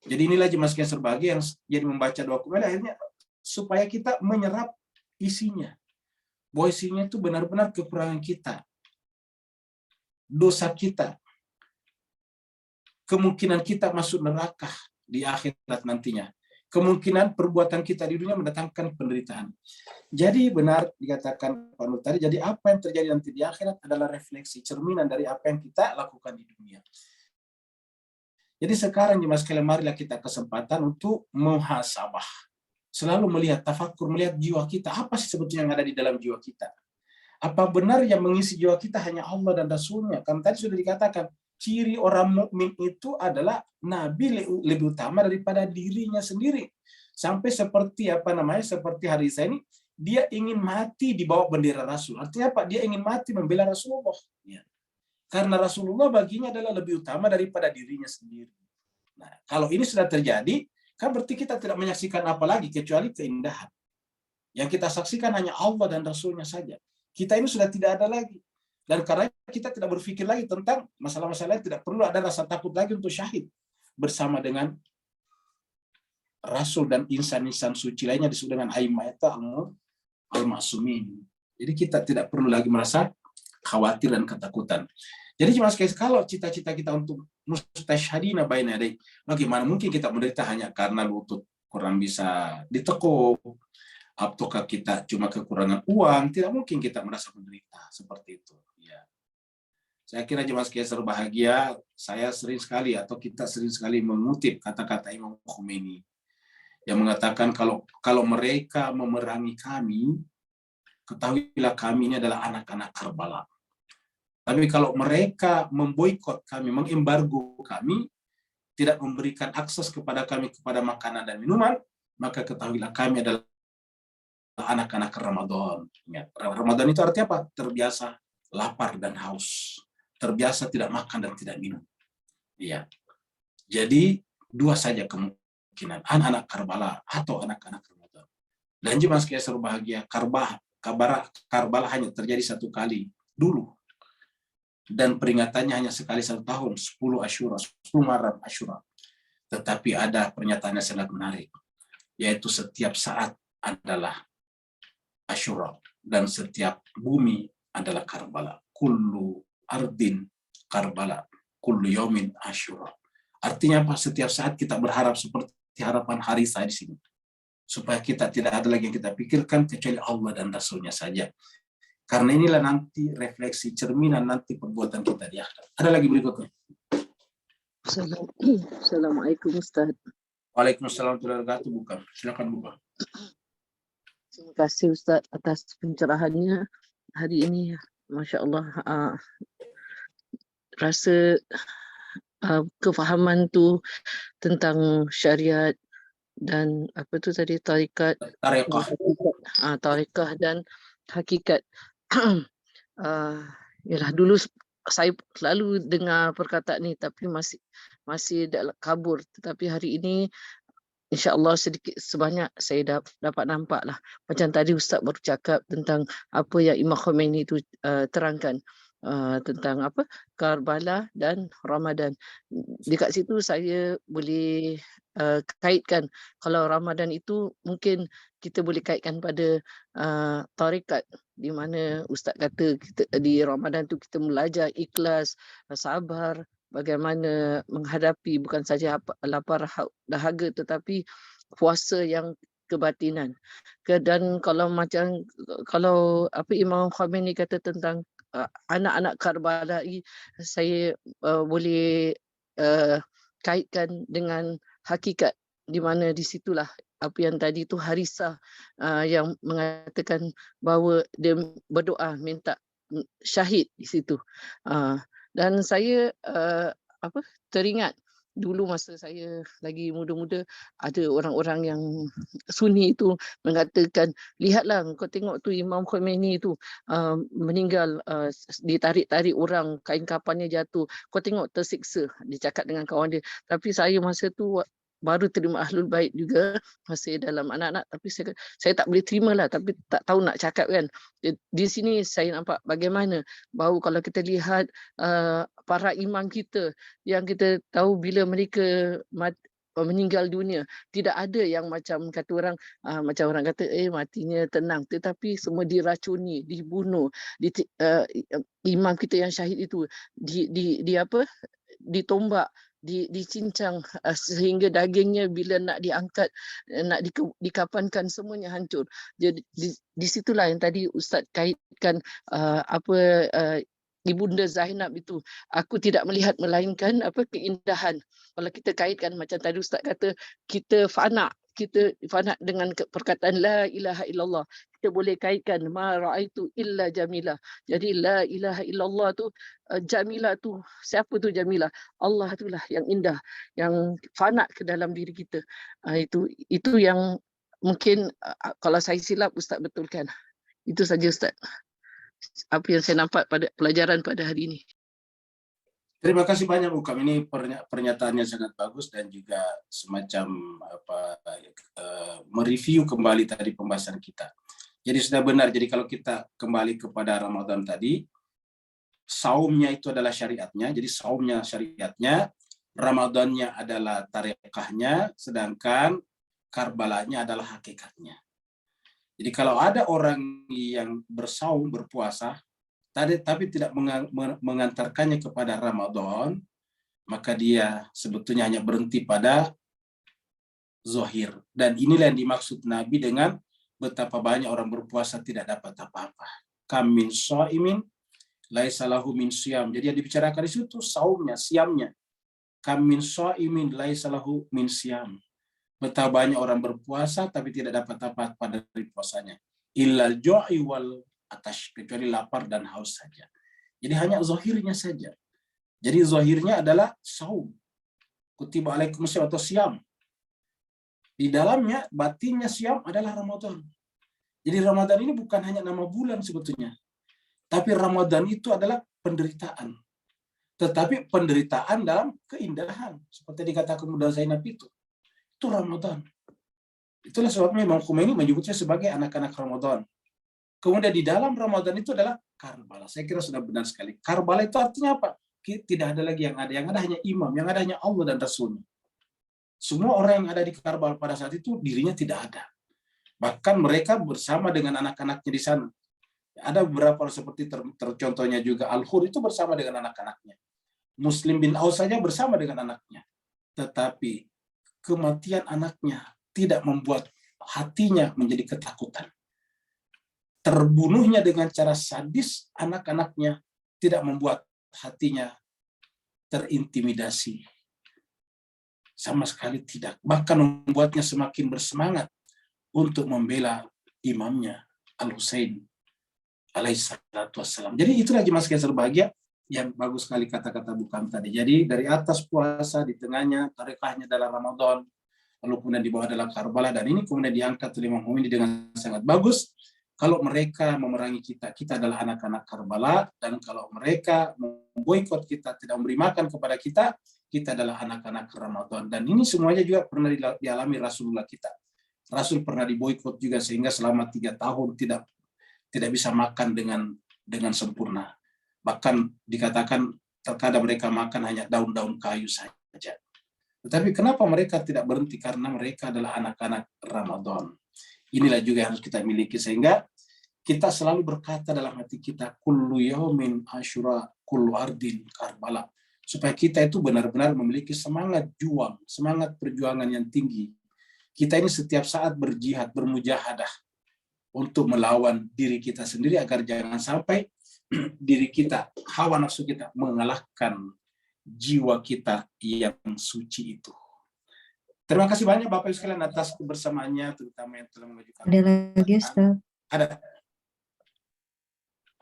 Jadi inilah jemaah sekalian serbagi yang jadi membaca doa Kumail akhirnya supaya kita menyerap isinya. Bahwa isinya itu benar-benar kekurangan kita, dosa kita, kemungkinan kita masuk neraka di akhirat nantinya. Kemungkinan perbuatan kita di dunia mendatangkan penderitaan. Jadi benar dikatakan Pak Nur tadi, jadi apa yang terjadi nanti di akhirat adalah refleksi, cerminan dari apa yang kita lakukan di dunia. Jadi sekarang jemaah sekalian, marilah kita kesempatan untuk muhasabah. Selalu melihat, tafakur, melihat jiwa kita. Apa sih sebetulnya yang ada di dalam jiwa kita? Apa benar yang mengisi jiwa kita hanya Allah dan Rasul-Nya? Kan tadi sudah dikatakan, ciri orang mukmin itu adalah nabi lebih utama daripada dirinya sendiri. Sampai seperti seperti Harisa ini, dia ingin mati di bawah bendera Rasul. Artinya apa? Dia ingin mati membela Rasulullah. Ya. Karena Rasulullah baginya adalah lebih utama daripada dirinya sendiri. Nah, kalau ini sudah terjadi, kan berarti kita tidak menyaksikan apa lagi kecuali keindahan. Yang kita saksikan hanya Allah dan Rasulnya saja. Kita ini sudah tidak ada lagi. Dan karena kita tidak berpikir lagi tentang masalah-masalah, tidak perlu ada rasa takut lagi untuk syahid bersama dengan Rasul dan insan-insan suci lainnya disebut dengan Aimmatul Al-Ma'sumin. Jadi kita tidak perlu lagi merasa khawatir dan ketakutan. Jadi cuma sekali, kalau cita-cita kita untuk mustashhadina baina yadai, bagaimana mungkin kita menderita hanya karena lutut kurang bisa ditekuk, ataukah kita cuma kekurangan uang? Tidak mungkin kita merasa menderita seperti itu. Ya. Saya kira jemaah sekalian berbahagia, saya sering sekali atau kita sering sekali mengutip kata-kata Imam Khomeini yang mengatakan kalau mereka memerangi kami, ketahuilah kami ini adalah anak-anak Karbala. Tapi kalau mereka memboikot kami, mengembargo kami, tidak memberikan akses kepada kami kepada makanan dan minuman, maka ketahuilah kami adalah anak-anak Ramadan. Ramadan itu artinya apa? Terbiasa lapar dan haus. Terbiasa tidak makan dan tidak minum. Iya. Jadi dua saja kemungkinan, anak-anak Karbala atau anak-anak Ramadan. Dan jemaah sekalian berbahagia, Karbala hanya terjadi satu kali dulu. Dan peringatannya hanya sekali 1 tahun, 10 Asyura, 10 Muharram Asyura. Tetapi ada pernyataan yang sangat menarik, yaitu setiap saat adalah Asyura dan setiap bumi adalah Karbala. Kullu ardin Karbala, kullu yaumin Asyura. Artinya apa? Setiap saat kita berharap seperti harapan Harithah di sini, supaya kita tidak ada lagi yang kita pikirkan kecuali Allah dan Rasulnya saja. Karena inilah nanti refleksi cerminan nanti perbuatan kita di akhirat. Ada lagi berikutnya. Assalamualaikum Ustaz. Waalaikumsalam warahmatullahi wabarakatuh. Bukan. Silakan buka. Terima kasih Ustaz atas pencerahannya hari ini. Masya Allah, rasa kefahaman tu tentang syariat dan apa tu tadi tarikat, tarikah dan hakikat. Yalah, dulu saya selalu dengar perkataan ni tapi masih kabur, tetapi hari ini InsyaAllah sedikit sebanyak saya dapat nampak lah. Macam tadi Ustaz baru cakap tentang apa yang Imam Khomeini itu terangkan. Tentang apa Karbala dan Ramadan. Dekat situ saya boleh kaitkan, kalau Ramadan itu mungkin kita boleh kaitkan pada tarikat, di mana Ustaz kata kita di Ramadan tu kita belajar ikhlas, sabar, bagaimana menghadapi bukan saja lapar dahaga tetapi puasa yang kebatinan. Dan kalau apa Imam Khomeini kata tentang anak-anak Karbala, saya boleh kaitkan dengan hakikat, di mana di situlah apa yang tadi tu Harithah yang mengatakan bahawa dia berdoa minta syahid di situ. Dan saya teringat dulu masa saya lagi muda-muda, ada orang-orang yang Sunni itu mengatakan, lihatlah kau tengok tu Imam Khomeini itu meninggal, ditarik-tarik orang, kain kafannya jatuh, kau tengok tersiksa, dia cakap dengan kawan dia. Tapi saya masa tu baru terima Ahlul Bait juga, masih dalam anak-anak, tapi saya tak boleh terima lah, tapi tak tahu nak cakap kan. Di sini saya nampak bagaimana bahawa kalau kita lihat para imam kita yang kita tahu bila mereka meninggal dunia, tidak ada yang macam kata orang, macam orang kata matinya tenang, tetapi semua diracuni, dibunuh. Imam kita yang syahid itu ditombak, dicincang sehingga dagingnya bila nak diangkat, nak dikapankan, semuanya hancur. Jadi di situlah yang tadi Ustaz kaitkan Ibunda Zainab itu, aku tidak melihat melainkan keindahan. Kalau kita kaitkan macam tadi Ustaz kata, kita fana dengan perkataan la ilaha illallah, kita boleh kaitkan ma raaitu illa jamilah. Jadi la ilaha illallah tu jamilah tu, siapa tu jamilah? Allah itulah yang indah, yang fana ke dalam diri kita. Itu yang Mungkin kalau saya silap Ustaz betulkan. Itu saja Ustaz. Apa yang saya nampak pada pelajaran pada hari ini. Terima kasih banyak Bu Kam. Ini pernyataannya sangat bagus dan juga semacam mereview kembali tadi pembahasan kita. Jadi sudah benar. Jadi kalau kita kembali kepada Ramadan tadi, saumnya itu adalah syariatnya. Jadi saumnya syariatnya, Ramadannya adalah tarekahnya, sedangkan Karbalanya adalah hakikatnya. Jadi kalau ada orang yang bersaum, berpuasa, tapi tidak mengantarkannya kepada Ramadan, maka dia sebetulnya hanya berhenti pada zahir. Dan inilah yang dimaksud Nabi dengan betapa banyak orang berpuasa tidak dapat apa-apa. Kam min shaimin laisa lahu min siyam. Jadi yang dibicarakan di situ saumnya, siamnya. Kam min shaimin laisa lahu min siyam. Betapa banyak orang berpuasa tapi tidak dapat apa-apa dari puasanya. Illal ju'i wal atash, kecuali lapar dan haus saja. Jadi hanya zahirnya saja. Jadi zahirnya adalah saum. Kutiba alaikum syiyam atau siam. Di dalamnya batinnya siam adalah Ramadan. Jadi Ramadan ini bukan hanya nama bulan sebetulnya. Tapi Ramadan itu adalah penderitaan. Tetapi penderitaan dalam keindahan. Seperti dikatakan Bunda Zainab itu Ramadan. Itulah sebabnya Imam Khomeini menyebutnya sebagai anak-anak Ramadan. Kemudian di dalam Ramadan itu adalah Karbala. Saya kira sudah benar sekali. Karbala itu artinya apa? Tidak ada lagi yang ada. Yang ada hanya imam, yang ada hanya Allah dan Rasulnya. Semua orang yang ada di Karbala pada saat itu dirinya tidak ada. Bahkan mereka bersama dengan anak-anaknya di sana. Ada beberapa seperti tercontohnya juga Al-Hur itu bersama dengan anak-anaknya. Muslim bin Aus saja bersama dengan anaknya. Tetapi kematian anaknya tidak membuat hatinya menjadi ketakutan. Terbunuhnya dengan cara sadis anak-anaknya tidak membuat hatinya terintimidasi. Sama sekali tidak. Bahkan membuatnya semakin bersemangat untuk membela imamnya Al-Husain alaihissalatu wassalam. Jadi itulah jemaah sekalian berbahagia yang bagus sekali kata-kata bukan tadi. Jadi dari atas puasa, di tengahnya tarekahnya dalam Ramadan, lalu kemudian di bawah adalah Karbala, dan ini kemudian diangkat oleh Imam Khomeini dengan sangat bagus. Kalau mereka memerangi kita, kita adalah anak-anak Karbala, dan kalau mereka memboikot kita, tidak memberi makan kepada kita, kita adalah anak-anak Ramadan. Dan ini semuanya juga pernah dialami Rasulullah kita. Rasul pernah diboikot juga sehingga selama 3 tahun tidak bisa makan dengan sempurna. Bahkan dikatakan terkadang mereka makan hanya daun-daun kayu saja. Tetapi kenapa mereka tidak berhenti? Karena mereka adalah anak-anak Ramadan. Inilah juga yang harus kita miliki, sehingga kita selalu berkata dalam hati kita, kullu yaumin asyura, kullu ardin Karbala. Supaya kita itu benar-benar memiliki semangat juang, semangat perjuangan yang tinggi. Kita ini setiap saat berjihad, bermujahadah untuk melawan diri kita sendiri agar jangan sampai diri kita, hawa nafsu kita mengalahkan jiwa kita yang suci itu. Terima kasih banyak Bapak Ibu sekalian atas kebersamaannya, terutama yang telah mengajukan. Ada lagi Ustaz?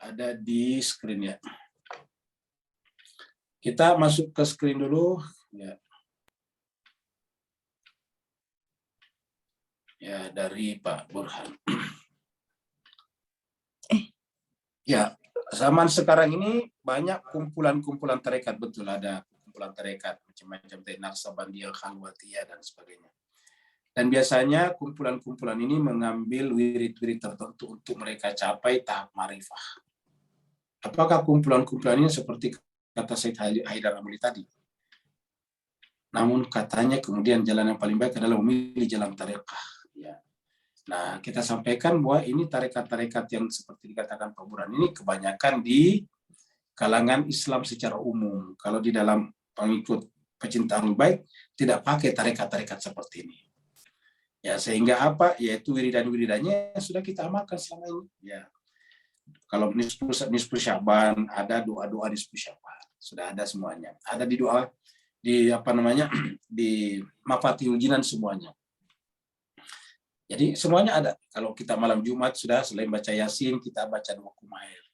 Ada di screen ya. Kita masuk ke screen dulu ya. Ya, dari Pak Burhan. Ya, zaman sekarang ini banyak kumpulan-kumpulan tarekat, betul ada kumpulan tarekat macam-macam, Naqsabandiyah, Khalwatiyah dan sebagainya. Dan biasanya kumpulan-kumpulan ini mengambil wirid-wirid tertentu untuk mereka capai tahap marifah. Apakah kumpulan-kumpulan ini seperti kata Syed Haidar Amuli tadi? Namun katanya kemudian jalan yang paling baik adalah memilih jalan tarekah. Ya. Nah, kita sampaikan bahwa ini tarekat-tarekat yang seperti dikatakan Pak Burhan ini kebanyakan di kalangan Islam secara umum. Kalau di dalam pengikut pecinta ahlul bait tidak pakai tarekat-tarekat seperti ini. Ya, sehingga apa? Yaitu wiridan-wiridannya sudah kita amalkan selama ini. Ya. Kalau nisfu Sya'ban, ada doa-doa nisfu Sya'ban. Sudah ada semuanya. Ada di doa di di Mafatihul Jinan semuanya. Jadi semuanya ada. Kalau kita malam Jumat sudah selain baca Yasin, kita baca dua Kumail.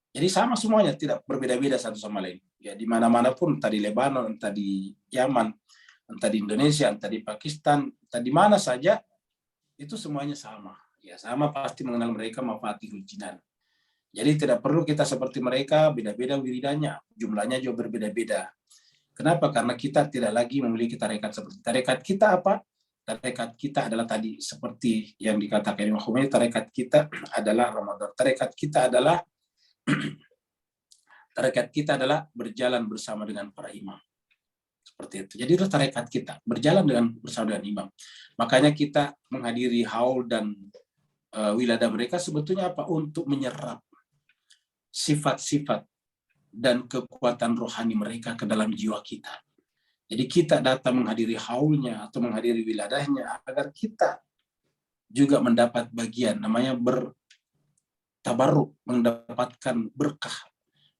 Jadi sama semuanya, tidak berbeda-beda satu sama lain. Ya di mana-mana pun, entah di Lebanon, entah di Yaman, entah di Indonesia, entah di Pakistan, entah di mana saja, itu semuanya sama. Ya, sama pasti mengenal mereka mafatihul jinan. Jadi tidak perlu kita seperti mereka, beda-beda wiridanya, jumlahnya juga berbeda-beda. Kenapa? Karena kita tidak lagi memiliki tarekat seperti tarekat kita apa? Tarekat kita adalah tadi seperti yang dikatakan Imam Khomeini, tarekat kita adalah Ramadan. Tarekat kita adalah berjalan bersama dengan para imam. Seperti itu. Jadi itu tarekat kita, berjalan bersama dengan imam. Makanya kita menghadiri haul dan wiladah mereka sebetulnya apa? Untuk menyerap sifat-sifat dan kekuatan rohani mereka ke dalam jiwa kita. Jadi kita datang menghadiri haulnya atau menghadiri wiladahnya agar kita juga mendapat bagian, namanya bertabarruk, mendapatkan berkah.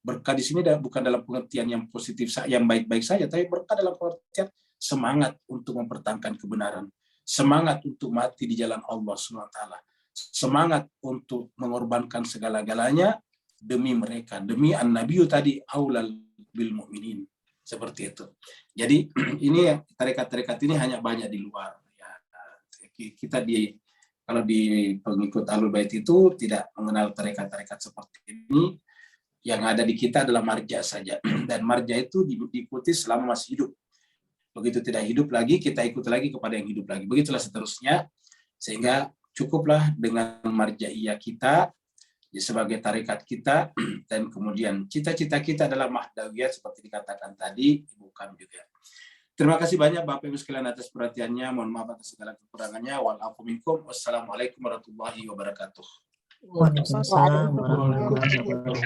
Berkah di sini bukan dalam pengertian yang positif, yang baik-baik saja, tapi berkah dalam pengertian semangat untuk mempertahankan kebenaran, semangat untuk mati di jalan Allah SWT, semangat untuk mengorbankan segala-galanya demi mereka, demi an-nabiyyu tadi aulal bil mu'minin. Seperti itu. Jadi ini tarekat-tarekat ini hanya banyak di luar. Ya, kita kalau di pengikut Ahlul Bait itu tidak mengenal tarekat-tarekat seperti ini. Yang ada di kita adalah marja saja. Dan marja itu diikuti selama masih hidup. Begitu tidak hidup lagi, kita ikut lagi kepada yang hidup lagi. Begitulah seterusnya. Sehingga cukuplah dengan marjaiyah kita sebagai tarekat kita, dan kemudian cita-cita kita adalah mahdawiyah seperti dikatakan tadi, bukan juga. Terima kasih banyak Bapak Ibu sekalian atas perhatiannya. Mohon maaf atas segala kekurangannya. Wal-afu minkum. Wassalamualaikum warahmatullahi wabarakatuh. Waalaikumsalam warahmatullahi wabarakatuh.